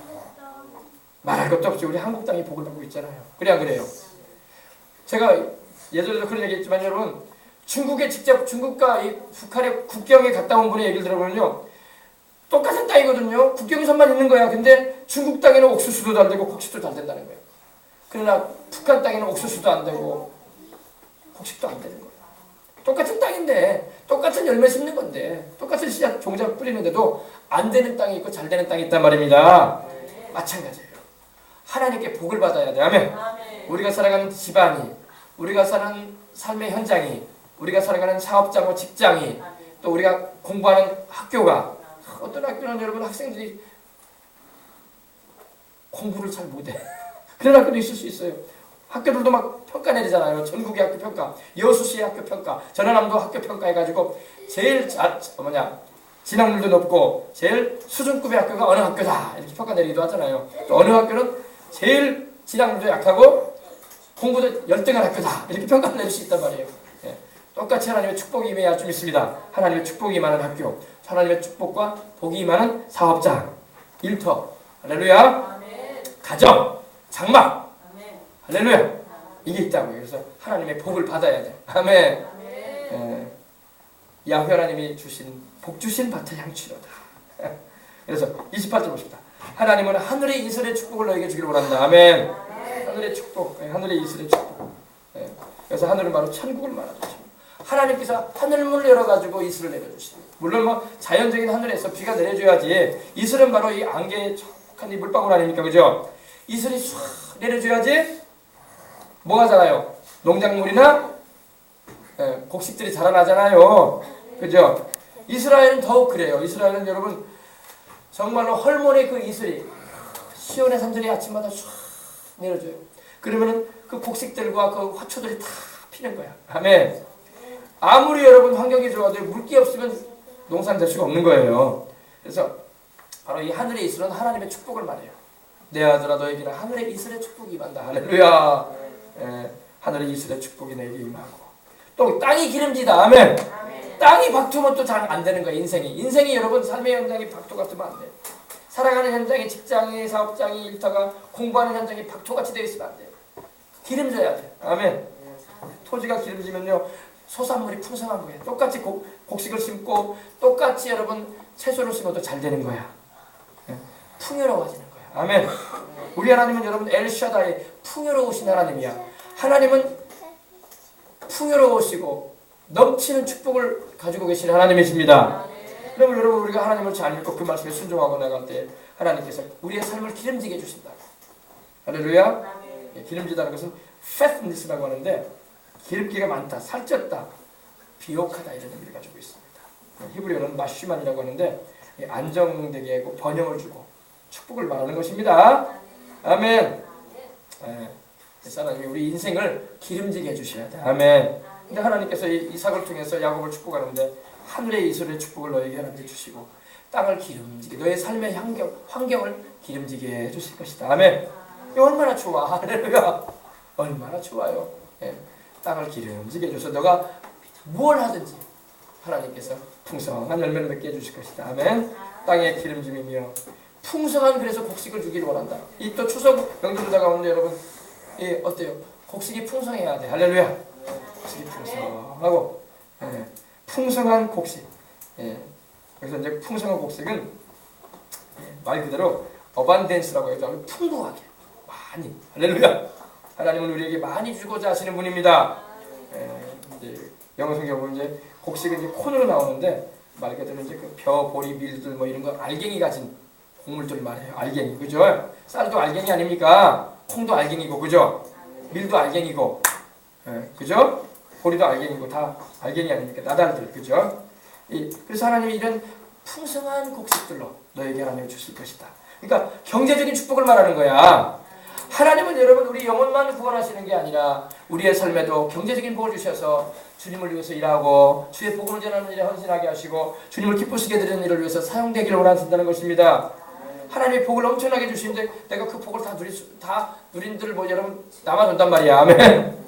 말할 것도 없이 우리 한국 땅이 복을 받고 있잖아요. 그래 안 그래요? 제가 예전에도 그런 얘기 했지만 여러분 중국에 직접 중국과 이 북한의 국경에 갔다 온 분의 얘기를 들어보면요 똑같은 땅이거든요. 국경선만 있는 거야. 근데 중국 땅에는 옥수수도 잘 되고 곡식도 잘 된다는 거예요. 그러나 북한 땅에는 옥수수도 안 되고 곡식도 안 되는 거예요. 똑같은 땅인데 똑같은 열매 심는 건데 똑같은 씨앗 종자를 뿌리는데도 안 되는 땅이 있고 잘 되는 땅이 있단 말입니다. 마찬가지예요. 하나님께 복을 받아야 돼. 아멘. 우리가 살아가는 집안이 우리가 사는 삶의 현장이 우리가 살아가는 사업장, 직장이 또 우리가 공부하는 학교가 어떤 학교는 여러분 학생들이 공부를 잘 못해. 그런 학교도 있을 수 있어요. 학교들도 막 평가 내리잖아요. 전국의 학교 평가, 여수시의 학교 평가, 전라남도 학교 평가 해가지고 제일 진학률도 높고 제일 수준급의 학교가 어느 학교다 이렇게 평가 내리기도 하잖아요. 또 어느 학교는 제일 진학률도 약하고 공부도 열등한 학교다 이렇게 평가를 내릴 수 있단 말이에요. 똑같이 하나님의 축복이 임해야 할 줄 믿습니다. 하나님의 축복이 임하는 학교, 하나님의 축복과 복이 임하는 사업장, 일터, 할렐루야, 가정, 장막, 할렐루야, 이게 있다고요. 그래서 하나님의 복을 받아야 돼. 아멘. 야훼 하나님이 주신 복 주신 밭의 향취로다. 그래서 28절 보십시다. 하나님은 하늘의 이슬의 축복을 너에게 주기를 원한다. 아멘. 하늘의 축복, 하늘의 이슬의 축복. 그래서 하늘은 바로 천국을 말하죠. 하나님께서 하늘문을 열어가지고 이슬을 내려주십니다. 물론 뭐 자연적인 하늘에서 비가 내려줘야지. 이슬은 바로 이 안개에 촉한 이 물방울 아닙니까, 그죠? 이슬이 唰 내려줘야지 뭐가 자라요? 농작물이나 곡식들이 자라나잖아요, 그죠? 이스라엘은 더욱 그래요. 이스라엘은 여러분 정말로 헐몬의 그 이슬이 시온의 산들이 아침마다 唰 내려줘요. 그러면은 그 곡식들과 그 화초들이 다 피는 거야. 아멘. 아무리 여러분 환경이 좋아도 물기 없으면 농사는 될 수가 없는 거예요. 그래서 바로 이 하늘의 이슬은 하나님의 축복을 말해요. 내 아들아 너에게는 하늘의 이슬의 축복이 임한다. 할렐루야. 하늘의 이슬의 축복이 내게 임하고 또 땅이 기름지다. 아멘. 땅이 박투면 또 잘 안 되는 거예요. 인생이 여러분 삶의 현장이 박투 같으면 안 돼. 살아가는 현장이 직장이 사업장이 일터가 공부하는 현장이 박투같이 되어 있으면 안 돼요. 기름져야 돼. 아멘. 토지가 기름지면요 소산물이 풍성한 거예요. 똑같이 곡식을 심고 똑같이 여러분 채소를 심어도 잘 되는 거야. 풍요로워지는 거야. 아멘. 우리 하나님은 여러분 엘샤다이 풍요로우신 하나님이야. 하나님은 풍요로우시고 넘치는 축복을 가지고 계신 하나님이십니다. 그러면 여러분 우리가 하나님을 잘 믿고 그 말씀에 순종하고 나갈 때 하나님께서 우리의 삶을 기름지게 해주신다. 할렐루야. 기름지다는 것은 fatness라고 하는데 기름기가 많다, 살쪘다, 비옥하다 이런 의미를 가지고 있습니다. 히브리어는 마쉬만이라고 하는데 안정되게 하고 번영을 주고 축복을 말하는 것입니다. 아멘. 그래서 하나님이 우리 인생을 기름지게 해주셔야 돼. 아멘. 근데 하나님께서 이삭을 통해서 야곱을 축복하는데 하늘의 이슬의 축복을 너에게 하나님 주시고 땅을 기름지게 너의 삶의 환경을 기름지게 해주실 것이다. 아멘. 이거 얼마나 좋아. 할렐루야. 얼마나 좋아요. 땅을 기름지게 해줘서 너가 뭘 하든지 하나님께서 풍성한 열매를 맺게 해주실 것이다. 아멘. 땅의 기름짐이며 풍성한 그래서 곡식을 주기를 원한다. 이 또 추석 명절 다가오는데 여러분 어때요? 곡식이 풍성해야 돼. 할렐루야. 곡식이 풍성하고 풍성한 곡식. 그래서 이제 풍성한 곡식은 말 그대로 어반덴스라고 해서 풍부하게 많이. 할렐루야. 하나님은 우리에게 많이 주고자 하시는 분입니다. 영어 성경 보면 이제 곡식은 이제 콘으로 나오는데 말 그대로 이제 그 벼, 보리, 밀들 뭐 이런 거 알갱이 가진 곡물들 말이에요. 알갱이, 그죠? 쌀도 알갱이 아닙니까? 콩도 알갱이고, 그죠? 밀도 알갱이고, 그죠? 보리도 알갱이고 다 알갱이 아닙니까? 나달들, 그죠? 그래서 하나님이 이런 풍성한 곡식들로 너에게 하나님이 주실 것이다. 그러니까 경제적인 축복을 말하는 거야. 하나님은 여러분 우리 영혼만 구원하시는 게 아니라 우리의 삶에도 경제적인 복을 주셔서 주님을 위해서 일하고 주의 복음을 전하는 일에 헌신하게 하시고 주님을 기쁘시게 드리는 일을 위해서 사용되기를 원하신다는 것입니다. 하나님이 복을 엄청나게 주시는데 내가 그 복을 다 누린들 뭐 여러분 남아준단 말이야. 아멘.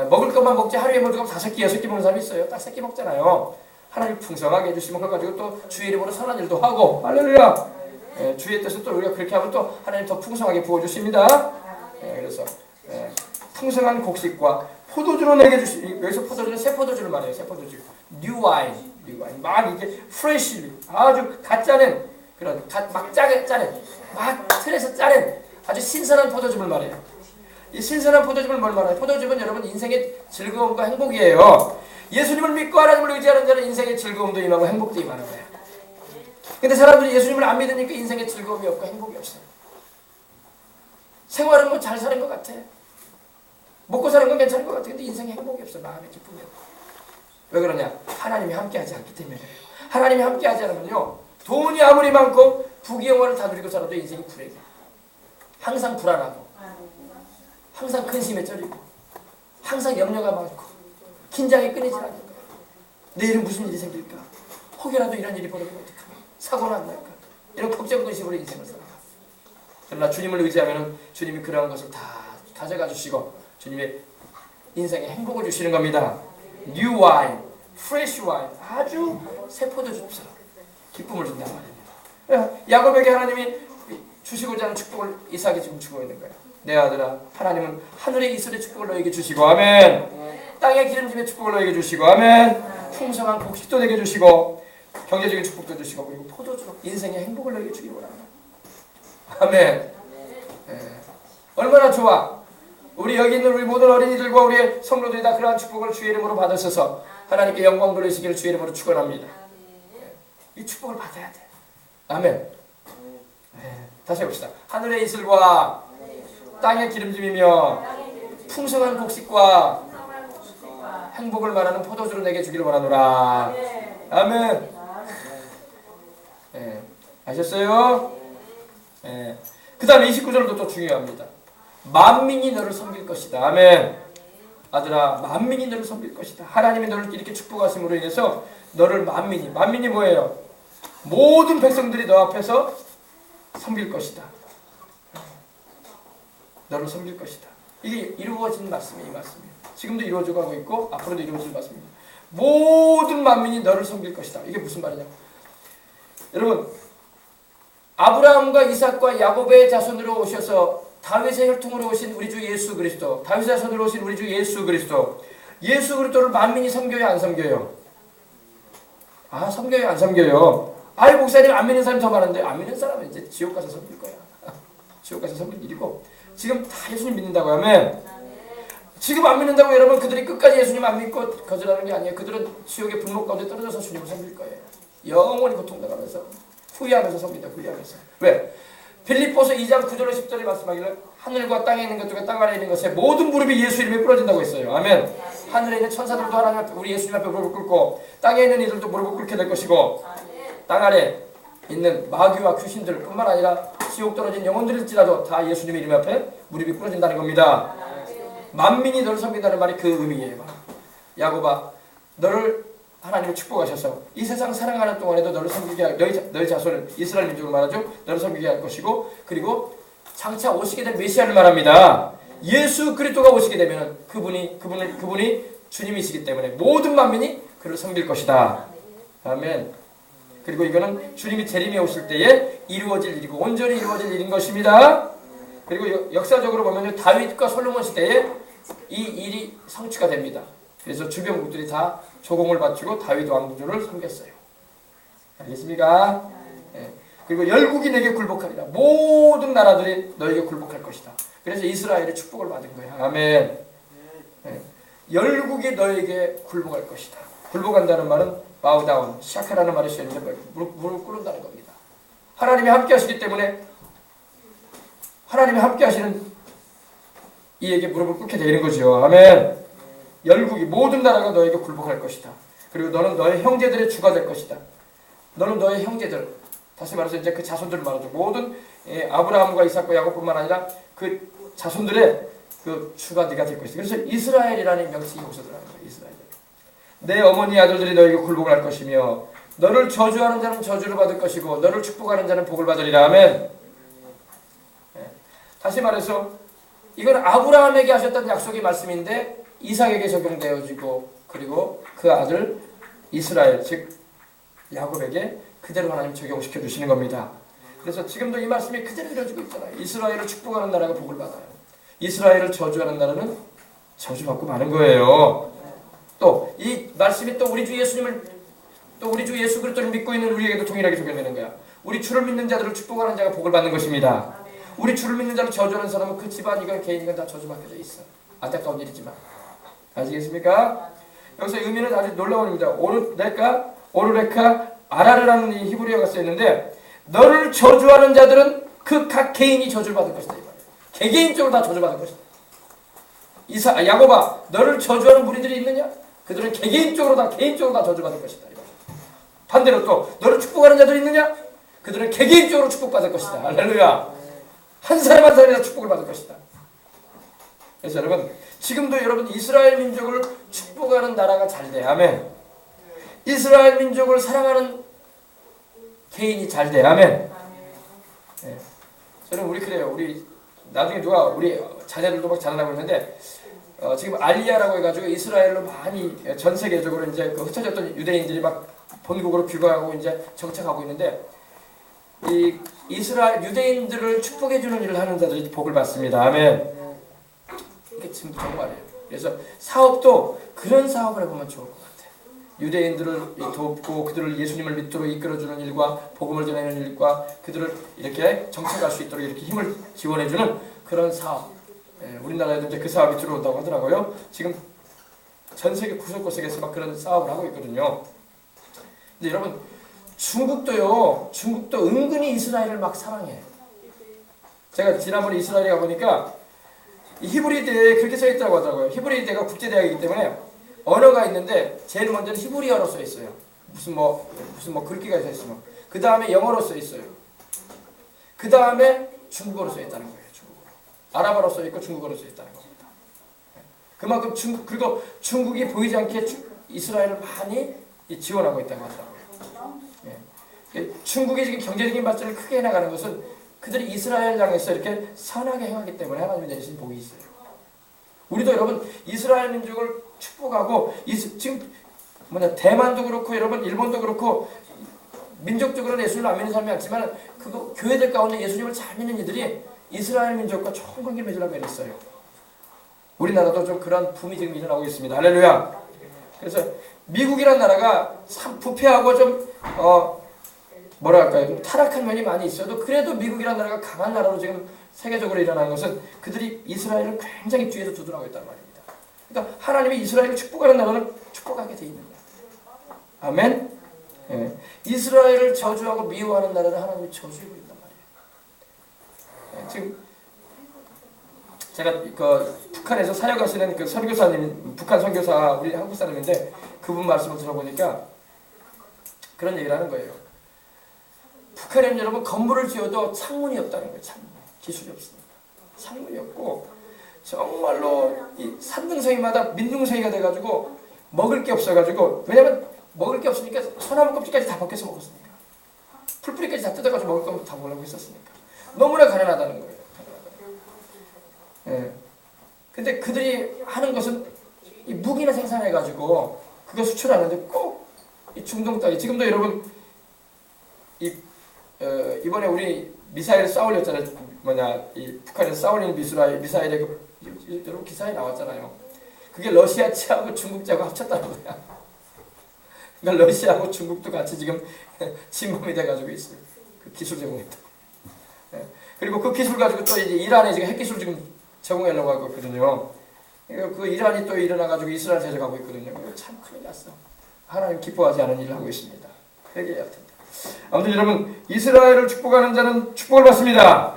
먹을 것만 먹지 하루에 먹을 것 5끼 6끼 먹는 사람이 있어요. 딱 3끼 먹잖아요. 하나님 풍성하게 해주시면 그걸 가지고 또 주의 이름으로 선한 일도 하고 할렐루야. 주의 뜻은 또 우리가 그렇게 하면 또 하나님 더 풍성하게 부어주십니다. 그래서 풍성한 곡식과 포도주로 내게 주시. 여기서 포도주는 새 포도주를 말해요. 새 포도주. 뉴 와인. 막 이게 프레쉬 아주 갓 짜낸 그런 막 짜낸 막 틀에서 짜낸 아주 신선한 포도즙을 말해요. 이 신선한 포도즙을 뭘 말해요? 포도즙은 여러분 인생의 즐거움과 행복이에요. 예수님을 믿고 하나님을 의지하는 자는 인생의 즐거움도 임하고 행복도 임하는 거예요. 근데 사람들이 예수님을 안 믿으니까 인생에 즐거움이 없고 행복이 없어요. 생활은 뭐 잘 사는 것 같아. 먹고 사는 건 괜찮은 것 같아. 근데 인생에 행복이 없어. 마음의 기쁨이 없고. 왜 그러냐? 하나님이 함께하지 않기 때문에 그래요. 하나님이 함께하지 않으면요. 돈이 아무리 많고 부귀영화를 다 누리고 살아도 인생이 불행해. 항상 불안하고 항상 근심에 쩔이고 항상 염려가 많고 긴장이 끊이지 않는 거예요. 내일은 무슨 일이 생길까? 혹여라도 이런 일이 벌어지면 어떡하나? 사고는 안 날까? 이런 걱정 근심으로 인생을 살아가. 그러나 주님을 의지하면 주님이 그러한 것을 다 가져가 주시고 주님의 인생에 행복을 주시는 겁니다. 뉴 와인, 프레쉬 와인, 아주 새 포도주처럼 기쁨을 준단 말입니다. 야곱에게 하나님이 주시고자 하는 축복을 이삭이 지금 주고 있는 거예요. 내 아들아, 하나님은 하늘의 이슬의 축복을 너에게 주시고 아멘. 땅의 기름짐의 축복을 너에게 주시고 아멘. 풍성한 곡식도 내게 주시고 경제적인 축복도 주시고 그리고 포도주로 인생의 행복을 너에게 주기 원합니다. 아멘. 얼마나 좋아. 우리 여기 있는 우리 모든 어린이들과 우리의 성도들이 다 그러한 축복을 주의 이름으로 받으셔서 하나님께 영광 돌리시기를 주의 이름으로 축원합니다. 이 축복을 받아야 돼. 아멘. 다시 해봅시다. 하늘의 이슬과 땅의 기름짐이며 풍성한 곡식과 행복을 말하는 포도주를 내게 주기를 원하노라. 아멘. 아셨어요? 그 다음에 29절도 또 중요합니다. 만민이 너를 섬길 것이다. 아멘. 아들아, 만민이 너를 섬길 것이다. 하나님이 너를 이렇게 축복하심으로 인해서 너를 만민이 뭐예요? 모든 백성들이 너 앞에서 섬길 것이다. 너를 섬길 것이다. 이게 이루어진 말씀이 이 말씀이에요. 지금도 이루어져 가고 있고 앞으로도 이루어질 말씀입니다. 모든 만민이 너를 섬길 것이다. 이게 무슨 말이냐? 여러분, 아브라함과 이삭과 야곱의 자손으로 오셔서 다윗의 혈통으로 오신 우리 주 예수 그리스도, 다윗의 자손으로 오신 우리 주 예수 그리스도, 예수 그리스도를 만민이 섬겨요, 안 섬겨요? 아, 섬겨요, 안 섬겨요? 아이, 목사님 안 믿는 사람이 더 많은데, 안 믿는 사람은 이제 지옥 가서 섬길 거야. 지옥 가서 섬길 일이고, 지금 다 예수님 믿는다고 하면, 지금 안 믿는다고 여러분, 그들이 끝까지 예수님 안 믿고 거절하는 게 아니에요. 그들은 지옥의 분노 가운데 떨어져서 주님을 섬길 거예요. 영원히 고통당하면서, 후회하면서 섬긴다, 후회하면서. 왜? 빌립보서 2장 9절로 10절에 말씀하기를 하늘과 땅에 있는 것들과 땅 아래에 있는 것에 모든 무릎이 예수 이름에 꿇어진다고 했어요. 아멘. 하늘에 있는 천사들도 하나님 앞에, 우리 예수님 앞에 무릎을 꿇고, 땅에 있는 이들도 무릎을 꿇게 될 것이고, 땅 아래 있는 마귀와 귀신들 뿐만 아니라 지옥 떨어진 영혼들일지라도 다 예수님 이름 앞에 무릎이 꿇어진다는 겁니다. 만민이 너를 섬긴다는 말이 그 의미예요. 야곱아, 너를 하나님이 축복하셔서 이 세상 살아가는 동안에도 너를 섬기게 할, 너희 자손은 이스라엘 민족을 말하죠. 너를 섬기게 할 것이고, 그리고 장차 오시게 될 메시아를 말합니다. 예수 그리스도가 오시게 되면 그분이 주님이시기 때문에 모든 만민이 그를 섬길 것이다. 아멘. 그리고 이거는 주님이 재림에 오실 때에 이루어질 일이고 온전히 이루어질 일인 것입니다. 그리고 역사적으로 보면 다윗과 솔로몬 시대에 이 일이 성취가 됩니다. 그래서 주변국들이 다 조공을 바치고 다윗 왕조를 섬겼어요. 알겠습니까? 네. 그리고 열국이 내게 굴복하리라. 모든 나라들이 너에게 굴복할 것이다. 그래서 이스라엘이 축복을 받은 거야. 아멘. 네. 열국이 너에게 굴복할 것이다. 굴복한다는 말은 bow down, 샤카라는 말이 쓰였는데 무릎 꿇는다는 겁니다. 하나님이 함께 하시기 때문에 하나님이 함께 하시는 이에게 무릎을 꿇게 되는 거죠. 아멘. 열국이 모든 나라가 너에게 굴복할 것이다. 그리고 너는 너의 형제들의 주가 될 것이다. 너는 너의 형제들, 다시 말해서 이제 그 자손들을 말하죠. 모든 아브라함과 이삭과 야곱뿐만 아니라 그 자손들의 그 주가 네가 될 것이다. 그래서 이스라엘이라는 명칭이 여기서 들어가는 거예요. 이스라엘. 내 어머니 아들들이 너에게 굴복을 할 것이며 너를 저주하는 자는 저주를 받을 것이고 너를 축복하는 자는 복을 받으리라. 아멘. 다시 말해서 이건 아브라함에게 하셨던 약속의 말씀인데 이삭에게 적용되어지고 그리고 그 아들 이스라엘 즉 야곱에게 그대로 하나님 적용시켜 주시는 겁니다. 그래서 지금도 이 말씀이 그대로 이루어지고 있잖아요. 이스라엘을 축복하는 나라가 복을 받아요. 이스라엘을 저주하는 나라는 저주받고 마는 거예요. 또 이 말씀이 또 우리 주 예수님을 또 우리 주 예수 그리스도를 믿고 있는 우리에게도 동일하게 적용되는 거야. 우리 주를 믿는 자들을 축복하는 자가 복을 받는 것입니다. 우리 주를 믿는 자를 저주하는 사람은 그 집안이건 개인이건 다 저주받게 돼 있어. 안타까운 일이지만 아시겠습니까? 여기서 의미는 아주 놀라운 의미입니다. 오르레카 아라르라는 이 히브리어가 쓰였는데 너를 저주하는 자들은 그 각 개인이 저주를 받을 것이다. 개개인적으로 다 저주받을 것이다. 야곱아, 너를 저주하는 무리들이 있느냐? 그들은 개개인적으로 다 저주받을 것이다. 반대로 또 너를 축복하는 자들이 있느냐? 그들은 개개인적으로 축복받을 것이다. 할렐루야. 한 사람 한 사람이 다 축복을 받을 것이다. 그래서 여러분, 지금도 여러분 이스라엘 민족을 축복하는 나라가 잘 돼. 아멘. 이스라엘 민족을 사랑하는 개인이 잘 돼. 아멘. 네. 저는 우리 그래요. 우리 나중에 누가 우리 자녀들도 막 자라나고 있는데 지금 알리야라고 해가지고 이스라엘로 많이 전 세계적으로 이제 그 흩어졌던 유대인들이 막 본국으로 귀가하고 이제 정착하고 있는데 이 이스라엘 유대인들을 축복해주는 일을 하는 자들이 복을 받습니다. 아멘. 이게 지금 정말이에요. 그래서 사업도 그런 사업을 해보면 좋을 것 같아요. 유대인들을 돕고 그들을 예수님을 믿도록 이끌어주는 일과 복음을 전하는 일과 그들을 이렇게 정착할 수 있도록 이렇게 힘을 지원해주는 그런 사업. 우리나라에도 이제 그 사업이 들어온다고 하더라고요. 지금 전 세계 구석구석에서 막 그런 사업을 하고 있거든요. 근데 여러분 중국도 은근히 이스라엘을 막 사랑해. 제가 지난번에 이스라엘에 가보니까 히브리대에 그렇게 써있다고 하더라고요. 히브리대가 국제대학이기 때문에 언어가 있는데 제일 먼저는 히브리어로 써있어요. 무슨 뭐 글귀가 써있어요. 그 다음에 영어로 써있어요. 그 다음에 중국어로 써있다는 거예요. 중국어로. 아랍어로 써있고 중국어로 써있다는 겁니다. 그만큼 그리고 중국이 보이지 않게 이스라엘을 많이 지원하고 있다고 하더라고요. 중국이 지금 경제적인 발전을 크게 해나가는 것은 그들이 이스라엘 향해서 이렇게 선하게 행하기 때문에 하나님이 내리신 복이 있어요. 우리도 여러분 이스라엘 민족을 축복하고 지금 대만도 그렇고 여러분 일본도 그렇고 민족적으로는 예수님을 안 믿는 사람이 많지만 그거 교회들 가운데 예수님을 잘 믿는 이들이 이스라엘 민족과 좋은 관계를 맺으려고 애랬어요. 우리나라도 좀 그런 붐이 지금 일어나고 있습니다. 할렐루야. 그래서 미국이라는 나라가 참 부패하고 좀 뭐랄까요, 좀 타락한 면이 많이 있어도 그래도 미국이라는 나라가 강한 나라로 지금 세계적으로 일어나는 것은 그들이 이스라엘을 굉장히 뒤에서 두둔하고 있다는 말입니다. 그러니까 하나님이 이스라엘을 축복하는 나라는 축복하게 돼 있는 거예요. 아멘. 예. 이스라엘을 저주하고 미워하는 나라를 하나님이 저주하고 있단 말이에요. 예. 지금 제가 그 북한에서 사역하시는 그 선교사님, 북한 선교사 우리 한국 사람인데 그분 말씀을 들어보니까 그런 얘기를 하는 거예요. 북한에 여러분 건물을 지어도 창문이 없다는 거예요. 창문. 기술이 없으니까. 창문이 없고 정말로 이 산등성이마다 민둥성이가 돼가지고 먹을 게 없어가지고, 왜냐면 먹을 게 없으니까 소나무 껍질까지 다 벗겨서 먹었으니까, 풀뿌리까지 다 뜯어가지고 먹을 거면 다 먹으려고 했었으니까 너무나 가난하다는 거예요. 예. 근데 그들이 하는 것은 이 무기나 생산해가지고 그거 수출하는데 꼭 이 중동 땅에 지금도 여러분 이번에 우리 미사일 쏴올렸잖아요. 이 북한에서 쏴올리는 미사일에 여러분 기사에 나왔잖아요. 그게 러시아치하고 중국제하고 합쳤다는 거야. 그러니까 러시아하고 중국도 같이 지금 침범이 돼가지고 있어요. 그 기술 제공했다. 예. 그리고 그 기술 가지고 또 이제 이란에 지금 핵기술 지금 제공하려고 하고 있거든요. 그 이란이 또 일어나가지고 이스라엘 제재하고 있거든요. 참 큰일 났어. 하나님 기뻐하지 않은 일을 하고 있습니다. 회개해야 텐데. 아무튼 여러분, 이스라엘을 축복하는 자는 축복을 받습니다.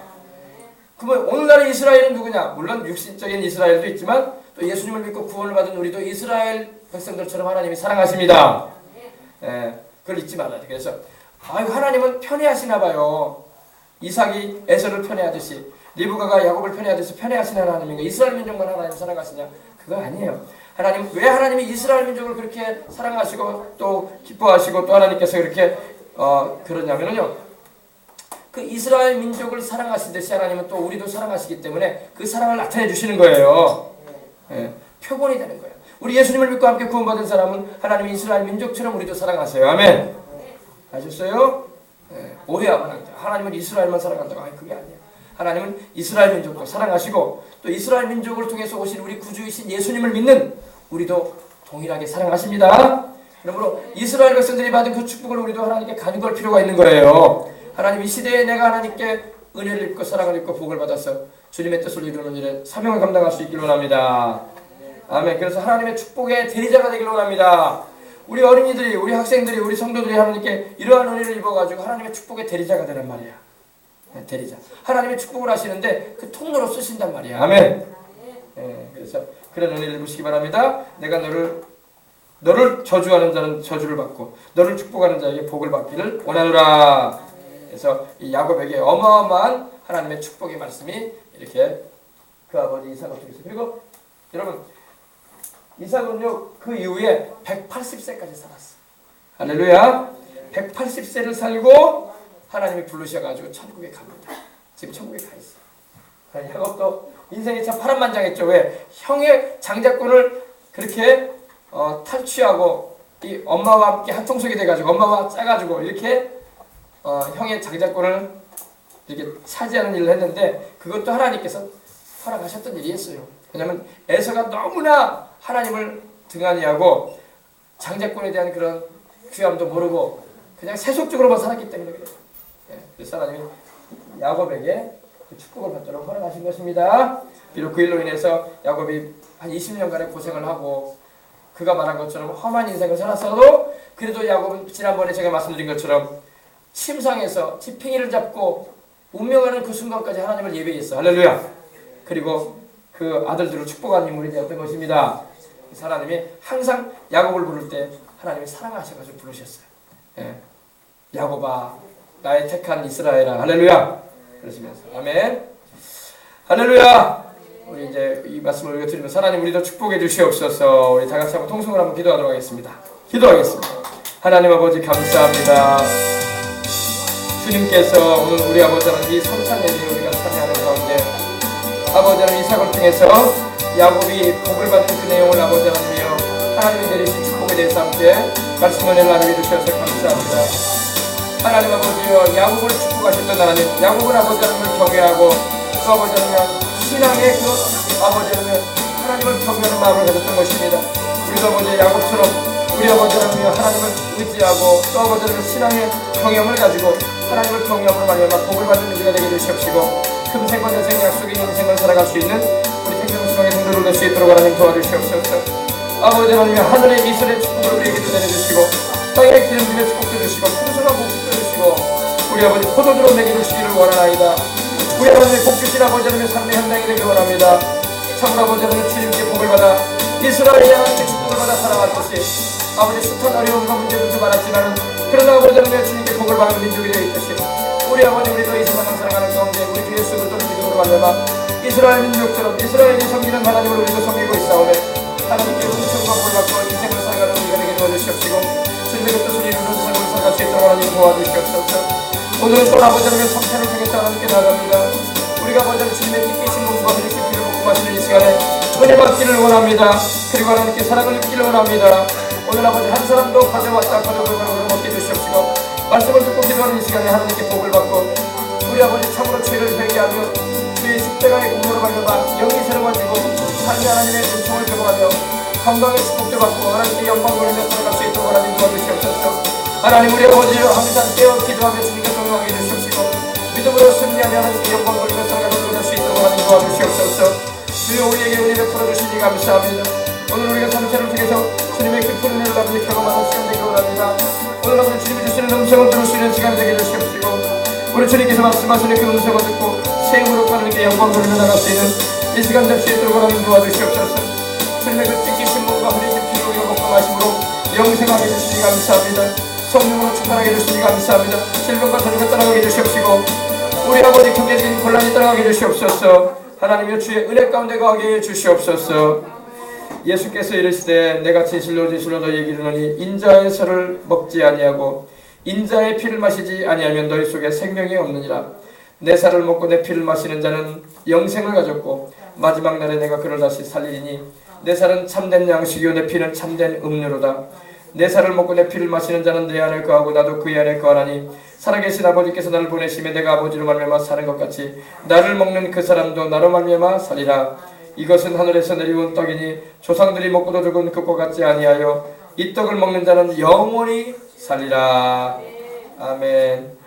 그러면 오늘날의 이스라엘은 누구냐? 물론 육신적인 이스라엘도 있지만 또 예수님을 믿고 구원을 받은 우리도 이스라엘 백성들처럼 하나님이 사랑하십니다. 예, 그걸 잊지 말아야 돼. 그래서 하나님은 편애하시나 봐요. 이삭이 에서를 편애하듯이, 리브가가 야곱을 편애하듯이 편애하시는 하나님인가? 이스라엘 민족만 하나님 사랑하시냐? 그거 아니에요. 하나님, 왜 하나님이 이스라엘 민족을 그렇게 사랑하시고 또 기뻐하시고 또 하나님께서 그렇게 그러냐면요, 그 이스라엘 민족을 사랑하시듯이 하나님은 또 우리도 사랑하시기 때문에 그 사랑을 나타내 주시는 거예요. 예, 표본이 되는 거예요. 우리 예수님을 믿고 함께 구원받은 사람은 하나님이 이스라엘 민족처럼 우리도 사랑하세요. 아멘. 아셨어요? 예, 오해하면 안 돼요. 하나님은 이스라엘만 사랑한다고. 그게 아니에요. 하나님은 이스라엘 민족도 사랑하시고 또 이스라엘 민족을 통해서 오신 우리 구주이신 예수님을 믿는 우리도 동일하게 사랑하십니다. 그러므로 이스라엘 백성들이 받은 그 축복을 우리도 하나님께 간구할 필요가 있는 거예요. 하나님, 이 시대에 내가 하나님께 은혜를 입고 사랑을 입고 복을 받아서 주님의 뜻을 이루는 일에 사명을 감당할 수 있기를 원합니다. 아멘. 그래서 하나님의 축복의 대리자가 되기를 원합니다. 우리 어린이들이, 우리 학생들이, 우리 성도들이 하나님께 이러한 은혜를 입어가지고 하나님의 축복의 대리자가 되는 말이야. 대리자. 하나님의 축복을 하시는데 그 통로로 쓰신단 말이야. 아멘. 예, 그래서 그런 은혜를 입으시기 바랍니다. 내가 너를 저주하는 자는 저주를 받고 너를 축복하는 자에게 복을 받기를 원하노라. 그래서 이 야곱에게 어마어마한 하나님의 축복의 말씀이 이렇게 그 아버지 이삭을 통해서, 그리고 여러분 이삭은요 그 이후에 180세까지 살았어. 할렐루야. 180세를 살고 하나님이 부르셔가지고 천국에 갑니다. 지금 천국에 가 있어요. 야곱도 인생이 참 파란만장했죠. 왜? 형의 장자권을 그렇게 탈취하고 이 엄마와 함께 한 통속이 돼가지고 엄마와 짜가지고 이렇게 형의 장자권을 이렇게 차지하는 일을 했는데 그것도 하나님께서 허락하셨던 일이었어요. 왜냐하면 에서가 너무나 하나님을 등한히하고 장자권에 대한 그런 귀함도 모르고 그냥 세속적으로만 살았기 때문에 그래요. 그래서 하나님이 야곱에게 그 축복을 받도록 허락하신 것입니다. 비록 그 일로 인해서 야곱이 한 20년간의 고생을 하고 그가 말한 것처럼 험한 인생을 살았어도 그래도 야곱은 지난번에 제가 말씀드린 것처럼 침상에서 지팡이를 잡고 운명하는 그 순간까지 하나님을 예배했어. 할렐루야. 그리고 그 아들들을 축복한 인물이 되었던 것입니다. 그래서 하나님이 항상 야곱을 부를 때 하나님이 사랑하셔가지고 부르셨어요. 예. 야곱아, 나의 택한 이스라엘아. 할렐루야. 그러시면서 아멘. 할렐루야. 우리 이제 이 말씀을 읽어드리면서 하나님 우리도 축복해 주시옵소서. 우리 다 같이 한번 통성을 한번 기도하도록 하겠습니다. 기도하겠습니다. 하나님 아버지 감사합니다. 주님께서 오늘 우리 아버지 하나님 이 성찬 예배에 우리가 참여하는 가운데 아버지 하나님 이삭을 통해서 야곱이 복을 받은 그 내용을 아버지 하나님이여 하나님이 내리신 축복에 대해서 함께 말씀 은혜를 나누게 주셔서 감사합니다. 하나님 아버지여 야곱을 축복하셨던 하나님, 야곱은 아버지 하나님을 경외하고 또 아버지 하나님 신앙의 그 아버지 하나님 하나님을 경외하는 마음을 가졌던 것입니다. 우리도 아버지 야곱처럼 우리 아버지 하나님 하나님을 의지하고 또 아버지 하나님 신앙의 경험을 가지고 하나님을 경외함으로 말미암아 복을 받는 우리가 되게 되시옵시고 금생과 내생 약속의 인생을 살아갈 수 있는 우리 생명수강의 성도를 될 수 있도록 하나님 도와주시옵소서. 아버지 하나님 하늘의 이슬의 축복을 우리에게도 내려주시고 땅의 기름짐의 축복도 주시고 풍성한 복도 주시고 우리 아버지 포도주로 내게 주시기를 원하나이다. 우리 아버지 복 주신 아버지 하나님의 삶의 현장이 되길 원합니다. 참으로 아버지 하나님 주님께 복을 받아 이스라엘의 하나님께 축복을 받아 살아갔듯이 아버지 숱한 어려움과 문제들도 많았지만 그러나 아버지 하나님 주님께 복을 받는 민족이 되어 있듯이 우리 아버지 우리도 이 세상을 살아가는 가운데 우리 주 예수 그리스도를 믿음으로 말미암아 이스라엘 민족처럼 이스라엘이 섬기는 하나님을 우리도 섬기고 있사오매 하나님께 은총과 복을 받고 인생을 살아가는 우리가 되게 도와주시옵시고 주님의 뜻을 이루는 삶을 살아갈 수 있도록 하나님 도와주시옵소서. 오늘은 또 아버지 하나님의 성찬을 통해서 하나님께 나아갑니다. 우리가 아버지 하나님 주님의 뜻이신 몸과 흘리신 피를 먹고 마시는 이 시간에 은혜 받기를 원합니다. 그리고 하나님께 사랑을 입기를 원합니다. 오늘 아버지 한 사람도 가져왔다 가져오는 먹게 주시옵시고 말씀을 듣고 기도하는 이 시간에 하나님께 복을 받고 우리 아버지 참으로 죄를 회개하며 주의 십자가의 공로로 말미암아 영이 새로워지고 삶의 하나님의 은총을 경험하며 건강의 축복도 받고 하나님께 영광 돌리며 살아갈 수 있도록 하나님 도와주시옵소서. 하나님 우리 아버지여 항상 깨어 기도하며 주님께 동행하게 해주시옵시고 믿음으로 승리하며 하나님께 영광 돌리며 살아가는 우리가 될 수 있도록 하나님 도와주시옵소서. 주여 우리에게 은혜 베풀어 주시니 감사합니다. 오늘 우리가 성찬을 통해서 주님의 깊은 은혜를 아버지 경험하는 시간 되기를 원합니다. 오늘 아버지 주님이 주시는 음성을 들을 수 있는 시간 되게 해주시옵시고 우리 주님께서 말씀하시는 그 음성을 듣고 새 힘으로 하나님께 영광 돌리며 나갈 수 있는 이 시간 될 수 있도록 하나님 도와주시옵소서. 주님의 그 찢기신 몸과 흘리신 피로 우리가 먹고 마심으로 영생하게 해주시니 감사합니다. 성령으로 충만하게 해주시니 감사합니다. 질병과 전쟁을 떠나가게 해주시옵시고 우리 아버지 경제적인 곤란이 떠나가게 해주시옵소서. 하나님의 주의 은혜 가운데 거하게 해주시옵소서. 예수께서 이르시되 내가 진실로 진실로 너희에게 이르노니 인자의 살을 먹지 아니하고 인자의 피를 마시지 아니하면 너희 속에 생명이 없느니라. 내 살을 먹고 내 피를 마시는 자는 영생을 가졌고 마지막 날에 내가 그를 다시 살리리니 내 살은 참된 양식이요 내 피는 참된 음료로다. 내 살을 먹고 내 피를 마시는 자는 내 안에 거하고 나도 그의 안에 거하나니 살아계신 아버지께서 나를 보내시며 내가 아버지로 말미암아 사는 것 같이 나를 먹는 그 사람도 나로 말미암아 살리라. 이것은 하늘에서 내려온 떡이니 조상들이 먹고도 죽은 그것 같지 아니하여 이 떡을 먹는 자는 영원히 살리라. 아멘.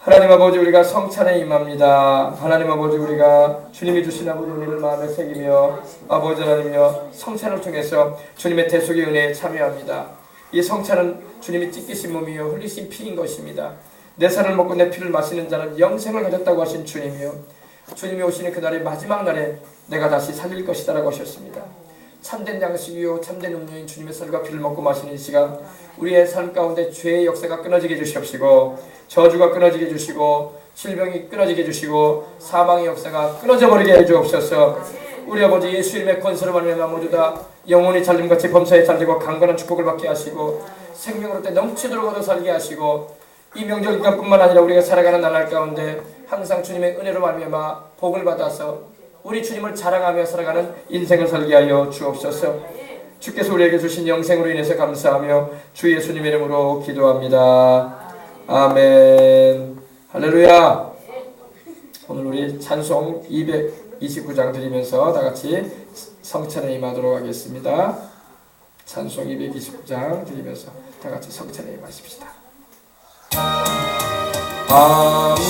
하나님 아버지 우리가 성찬에 임합니다. 하나님 아버지 우리가 주님이 주신 아버지 은혜를 마음에 새기며 아버지 하나님이여 성찬을 통해서 주님의 대속의 은혜에 참여합니다. 이 성찬은 주님이 찢기신 몸이요 흘리신 피인 것입니다. 내 살을 먹고 내 피를 마시는 자는 영생을 가졌다고 하신 주님이요 주님이 오시는 그날의 마지막 날에 내가 다시 살릴 것이다 라고 하셨습니다. 참된 양식이요 참된 음료인 주님의 살과 피를 먹고 마시는 이 시간 우리의 삶 가운데 죄의 역사가 끊어지게 해주시옵시고 저주가 끊어지게 해주시고 질병이 끊어지게 해주시고 사망의 역사가 끊어져 버리게 해주옵소서. 우리 아버지 예수 이름의 권세로 말미암아 모두 다 영혼이 잘림같이 범사에 잘되고 강건한 축복을 받게 하시고 생명으로 때 넘치도록 얻어 살게 하시고 이 명절 기간뿐만 아니라 우리가 살아가는 나날 가운데 항상 주님의 은혜로 말미암아 복을 받아서 우리 주님을 자랑하며 살아가는 인생을 살게 하여 주옵소서. 주께서 우리에게 주신 영생으로 인해서 감사하며 주 예수님의 이름으로 기도합니다. 아멘. 할렐루야. 오늘 우리 찬송 229장 드리면서 다같이 성찬에 임하도록 하겠습니다. 찬송 229장 드리면서 다같이 성찬에 임하십시다. 아무도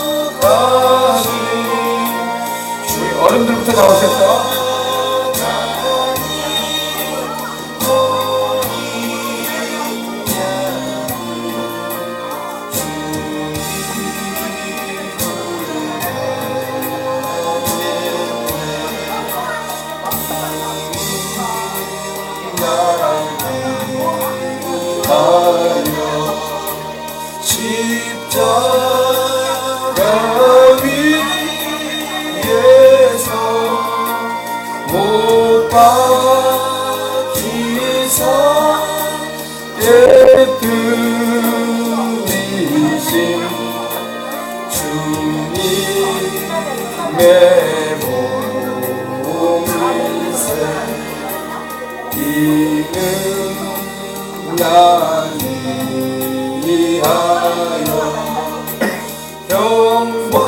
거룩하신 우리 어른들부터 나오셨어. 십자가 위에서 못 박히사 예쁘리신 주님의 몸일세 위하여 형벌을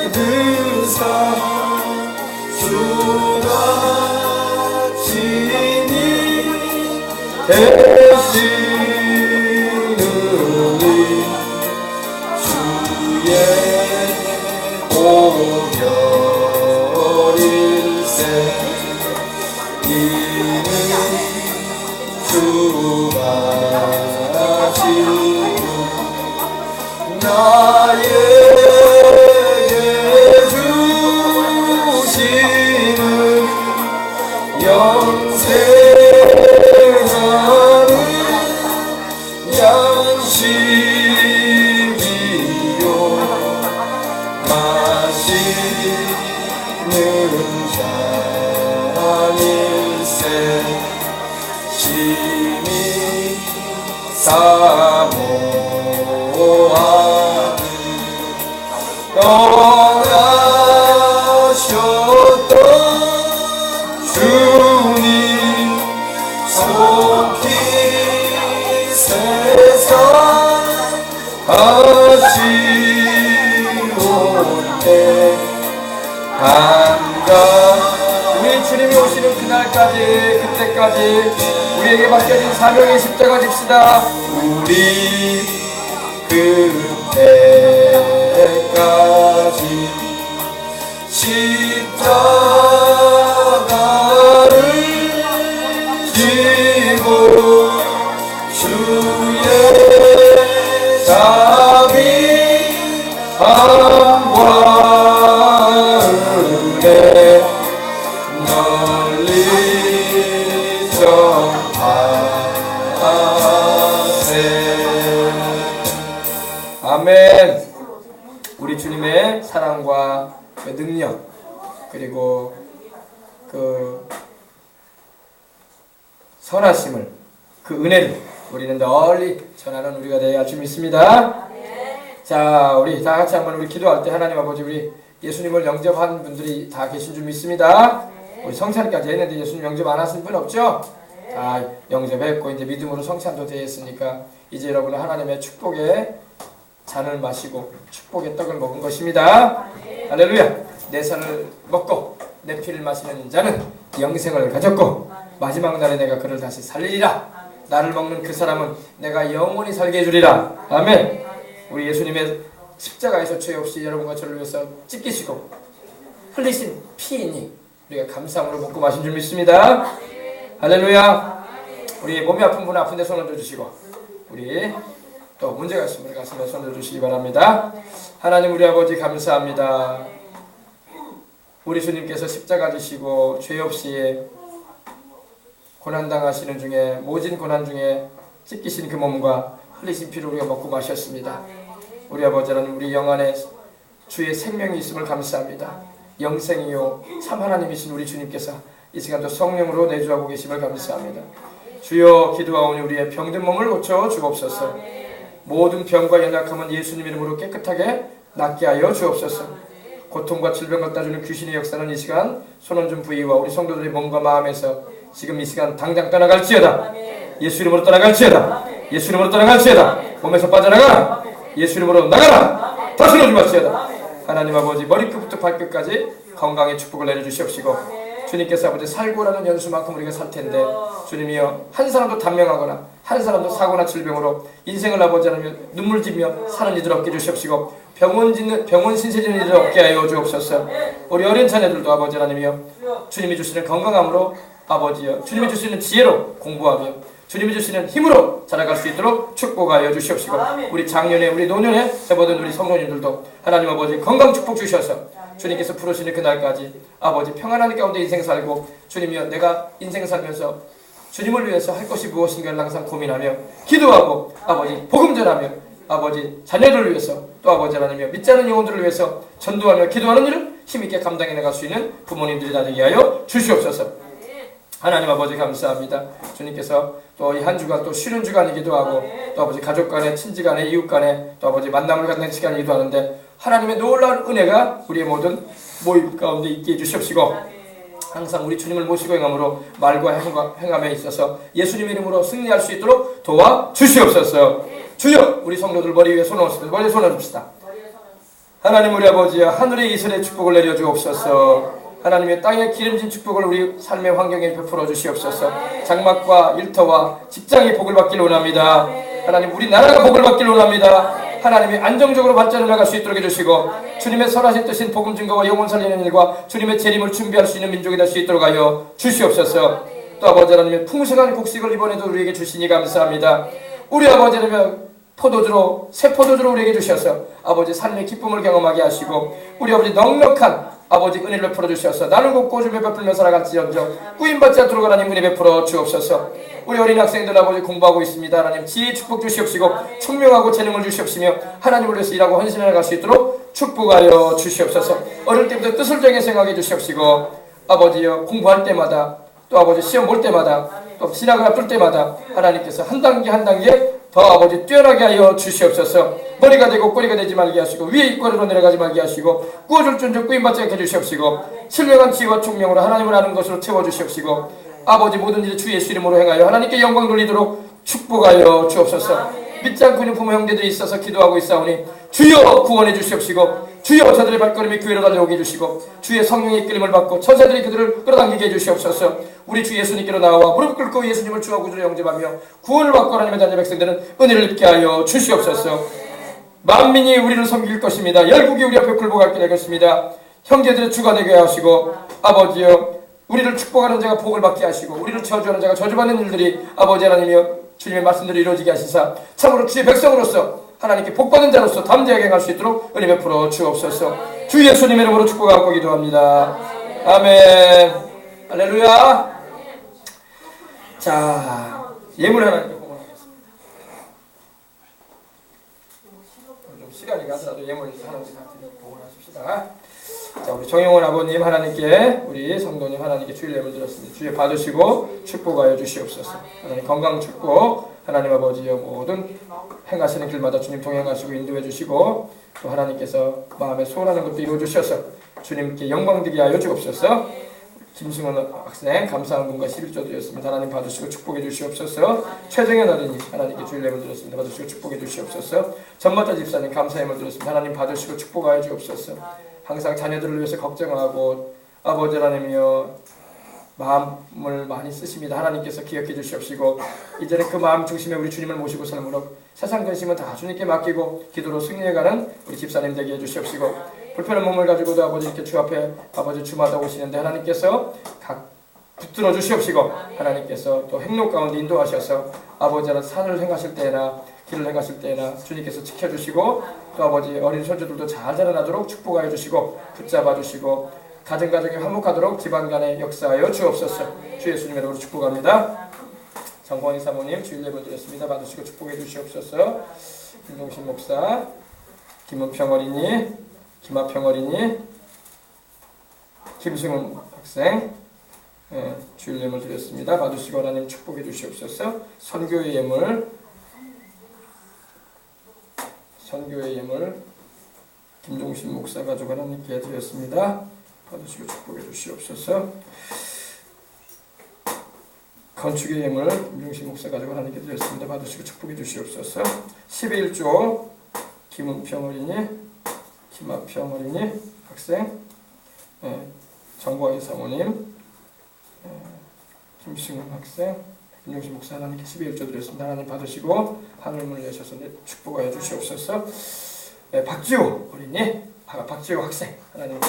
받으사 주가 친히 되시느니 주의 오별일세 이는 주가 지고 나에게 주시는 영생하는 양식이요 마시는 잔일세 심히 사모하는 떠나셨던 주님 속히 세상 하시오때 한가 우리 주님이 오시는 그날까지 그때까지 우리에게 맡겨진 사명의 십자가 집시다. 우리 그때까지 십자가를 지고 주의 자비 한과 은혜 널리 전하세. 아멘. 우리 주님의 사랑과 그 능력 그리고 그 선하심을 그 은혜를 우리는 널리 전하는 우리가 되어야 주 믿습니다. 자, 우리 다 같이 한번 우리 기도할 때 하나님 아버지 우리 예수님을 영접한 분들이 다 계신 줄 믿습니다. 우리 성찬까지 했는데 예수님 영접 안 하신 분 없죠? 다 영접했고 이제 믿음으로 성찬도 되었으니까 이제 여러분은 하나님의 축복의 잔을 마시고 축복의 떡을 먹은 것입니다. 할렐루야. 내 살을 먹고 내 피를 마시는 자는 영생을 가졌고 마지막 날에 내가 그를 다시 살리리라. 나를 먹는 그 사람은 내가 영원히 살게 해주리라. 아멘. 우리 예수님의 십자가에서 죄 없이 여러분과 저를 위해서 찢기시고 흘리신 피이니 우리가 감사함으로 먹고 마신 줄 믿습니다. 할렐루야. 우리 몸이 아픈 분은 아픈 데 손을 들어주시고 우리 또 문제가 있으면 가슴에 손을 주시기 바랍니다. 하나님 우리 아버지 감사합니다. 우리 주님께서 십자가 지시고 죄 없이 고난당하시는 중에 모진 고난 중에 찢기신 그 몸과 흘리신 피를 우리가 먹고 마셨습니다. 우리 아버지 하나님 우리 영 안에 주의 생명이 있음을 감사합니다. 영생이요 참 하나님이신 우리 주님께서 이 시간도 성령으로 내주하고 계심을 감사합니다. 주여 기도하오니 우리의 병든 몸을 고쳐 주옵소서. 모든 병과 연약함은 예수님 이름으로 깨끗하게 낫게 하여 주옵소서. 고통과 질병을 따주는 귀신의 역사는 이 시간 손원준 부위와 우리 성도들의 몸과 마음에서 지금 이 시간 당장 떠나갈지어다. 예수 이름으로 떠나갈지어다. 예수 이름으로 떠나갈지어다. 몸에서 빠져나가라. 예수 이름으로 나가라. 다스려 주옵시어다. 하나님 아버지 머리끝부터 발끝까지 건강의 축복을 내려주시옵시고 주님께서 아버지 살고라는 연수만큼 우리가 살 텐데 주님이여 한 사람도 단명하거나 한 사람도 사고나 질병으로 인생을 아버지 하나님 눈물 지며 사는 이들 없게 해주시옵시고 병원 신세 지는 이들 없게 하여 주옵소서. 우리 어린 자녀들도 아버지 하나님이여 주님이 주시는 건강함으로 아버지여 주님이 주시는 지혜로 공부하며 주님이 주시는 힘으로 자라갈 수 있도록 축복하여 주시옵시고 우리 작년에 우리 노년에 해보던 우리 성도님들도 하나님 아버지 건강 축복 주셔서 주님께서 부르시는 그날까지 아버지 평안한 가운데 인생 살고 주님이여 내가 인생 살면서 주님을 위해서 할 것이 무엇인가를 항상 고민하며 기도하고 아버지 복음 전하며 아버지 자녀들을 위해서 또 아버지 하나님이여 믿지 않는 영혼들을 위해서 전도하며 기도하는 일을 힘있게 감당해 나갈 수 있는 부모님들이 다 되게 하여 주시옵소서. 하나님 아버지 감사합니다. 주님께서 또 이 한 주간 또 쉬는 주간이기도 하고 또 아버지 가족 간에 친지 간에 이웃 간에 또 아버지 만남을 갖는 시간이기도 하는데 하나님의 놀라운 은혜가 우리의 모든 모임 가운데 있게 해주시옵시고 항상 우리 주님을 모시고 행함으로 말과 행함에 있어서 예수님 이름으로 승리할 수 있도록 도와주시옵소서. 주여, 우리 성도들 머리 위에 손을 얹습니다. 머리에 손을 얹읍시다. 하나님 우리 아버지여, 하늘의 이슬의 축복을 내려주옵소서. 하나님의 땅에 기름진 축복을 우리 삶의 환경에 베풀어 주시옵소서. 장막과 일터와 직장이 복을 받기를 원합니다. 하나님 우리나라가 복을 받기를 원합니다. 하나님이 안정적으로 발전을 나갈 수 있도록 해주시고 주님의 선하신 뜻인 복음 증거와 영혼 살리는 일과 주님의 재림을 준비할 수 있는 민족이 될 수 있도록 하여 주시옵소서. 또 아버지 하나님의 풍성한 곡식을 이번에도 우리에게 주시니 감사합니다. 우리 아버지 하나님 포도주로 새 포도주로 우리에게 주셔서 아버지 삶의 기쁨을 경험하게 하시고 우리 아버지 넉넉한 아버지 은혜를 베풀어 주셔서 나누고 꼬집어 베풀며 살아갈지언정 꾸임받지 않도록 하나님 은혜 베풀어 주옵소서. 우리 어린 학생들 아버지 공부하고 있습니다. 하나님 지혜 축복 주시옵시고 총명하고 재능을 주시옵시며 하나님을 위해서 일하고 헌신해 나갈 수 있도록 축복하여 주시옵소서. 어릴 때부터 뜻을 정해 생각해 주시옵시고 아버지여 공부할 때마다 또 아버지 시험 볼 때마다 또 지나가 앞둘 때마다 하나님께서 한 단계 한 단계 더 아버지 뛰어나게 하여 주시옵소서. 머리가 되고 꼬리가 되지 말게 하시고 위에 입꼬리로 내려가지 말게 하시고 꾸어줄 줄 꾸임받지 않게 해주시옵시고 신령한 지혜와 총명으로 하나님을 아는 것으로 채워주시옵시고 아버지 모든 일을 주 예수 이름으로 행하여 하나님께 영광 돌리도록 축복하여 주옵소서. 믿지 않고 있는 부모 형제들이 있어서 기도하고 있사오니 주여 구원해 주시옵시고 주여 저들의 발걸음이 교회로 달려오게 해주시고 주의 성령의 이끌림을 받고 천사들이 그들을 끌어당기게 해주시옵소서. 우리 주 예수님께로 나와 무릎 꿇고 예수님을 주와 구주로 영접하며 구원을 받고 하나님의 자녀 백성들은 은혜를 입게 하여 주시옵소서. 만민이 우리를 섬길 것입니다. 열국이 우리 앞에 굴복하게 될 것입니다. 형제들의 주가 되게 하시고 아버지여 우리를 축복하는 자가 복을 받게 하시고 우리를 저주하는 자가 저주받는 일들이 아버지 하나님이여 주님의 말씀대로 이루어지게 하시사 참으로 주의 백성으로서 하나님께 복받은 자로서 담대하게 행할 수 있도록 은혜 베풀어 주옵소서. 주 예수님의 이름으로 축복하고 기도합니다. 아멘. 할렐루야. 자, 예물 하나님께 봉헌하겠습니다. 좀 시간이 가더라도 예물 하나씩 봉헌하십시다. 자, 우리 정영원 아버님 하나님께 우리 성도님 하나님께 주일 예물 드렸습니다. 주여 받으시고 축복하여 주시옵소서. 하나님 건강 축복 하나님 아버지여 모든 행하시는 길마다 주님 동행하시고 인도해 주시고 또 하나님께서 마음에 소원하는 것도 이루어 주셔서 주님께 영광 되게 하여 주옵소서. 김승원 학생 감사한 분과 11조 드렸습니다. 하나님 받으시고 축복해 주시옵소서. 최정현 어린이 하나님께 주일 예물 드렸습니다. 받으시고 축복해 주시옵소서. 전마자 집사님 감사 예물 드렸습니다. 하나님 받으시고 축복하여 주옵소서. 항상 자녀들을 위해서 걱정하고 아버지 하나님이여 마음을 많이 쓰십니다. 하나님께서 기억해 주시옵시고 이제는 그 마음 중심에 우리 주님을 모시고 삶으로 세상 근심은 다 주님께 맡기고 기도로 승리해가는 우리 집사님 되게 해주시옵시고 불편한 몸을 가지고도 아버지 이렇게 주 앞에 아버지 주마다 오시는데 하나님께서 각 붙들어 주시옵시고 하나님께서 또 행로 가운데 인도하셔서 아버지는 산을 행하실 때나 길을 행하실 때나 주님께서 지켜주시고 또 아버지 어린 손주들도 잘 자라나도록 축복하여 주시고 붙잡아 주시고 가정가정이 화목하도록 집안 간에 역사하여 주옵소서. 주 예수님의 이름으로 축복합니다. 정광희 사모님 주일 예물 드렸습니다. 받으시고 축복해 주시옵소서. 김동신 목사, 김은평 어린이, 김하평 어린이, 김승훈 학생 주일 예물 드렸습니다. 받으시고 하나님 축복해 주시옵소서. 선교의 예물 김종신 목사 가족 하나님께 드렸습니다. 받으시고 축복해 주시옵소서. 건축의 예물 김종신 목사 가족 하나님께 드렸습니다. 받으시고 축복해 주시옵소서. 11조 김은평 어린이, 김하평 어린이 학생, 정광희 사모님, 김승훈 학생, 김종신 목사 하나님께 11조 드렸습니다. 하나님 받으시고 하늘문을 여셔서 축복하여 주시옵소서. 박지호 어린이, 박지호 학생 하나님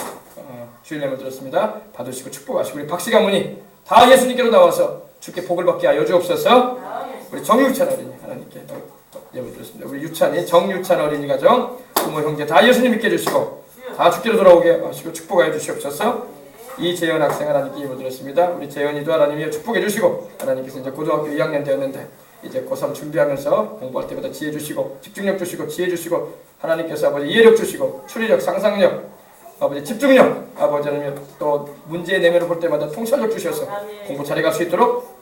주일 예물 드렸습니다. 받으시고 축복하시고 우리 박씨가문이 다 예수님께로 나와서 주께 복을 받게 하여 주옵소서. 우리 정유찬 어린이 하나님께 예물 드렸습니다. 우리 유찬이 정유찬 어린이 가정 부모 형제 다 예수님 믿게 해주시고 다 주께로 돌아오게 하시고 축복하여 주시옵소서. 이재현 학생 하나님께 예물 드렸습니다. 우리 재현이도 하나님이 축복해 주시고 하나님께서 이제 고등학교 2학년 되었는데 이제 고3 준비하면서 공부할 때마다 지혜 주시고 집중력 주시고 지혜 주시고 하나님께서 아버지 이해력 주시고 추리력 상상력 아버지 집중력 아버지 하나님 또 문제 내면을 볼 때마다 통찰력 주셔서 공부 잘해갈 수 있도록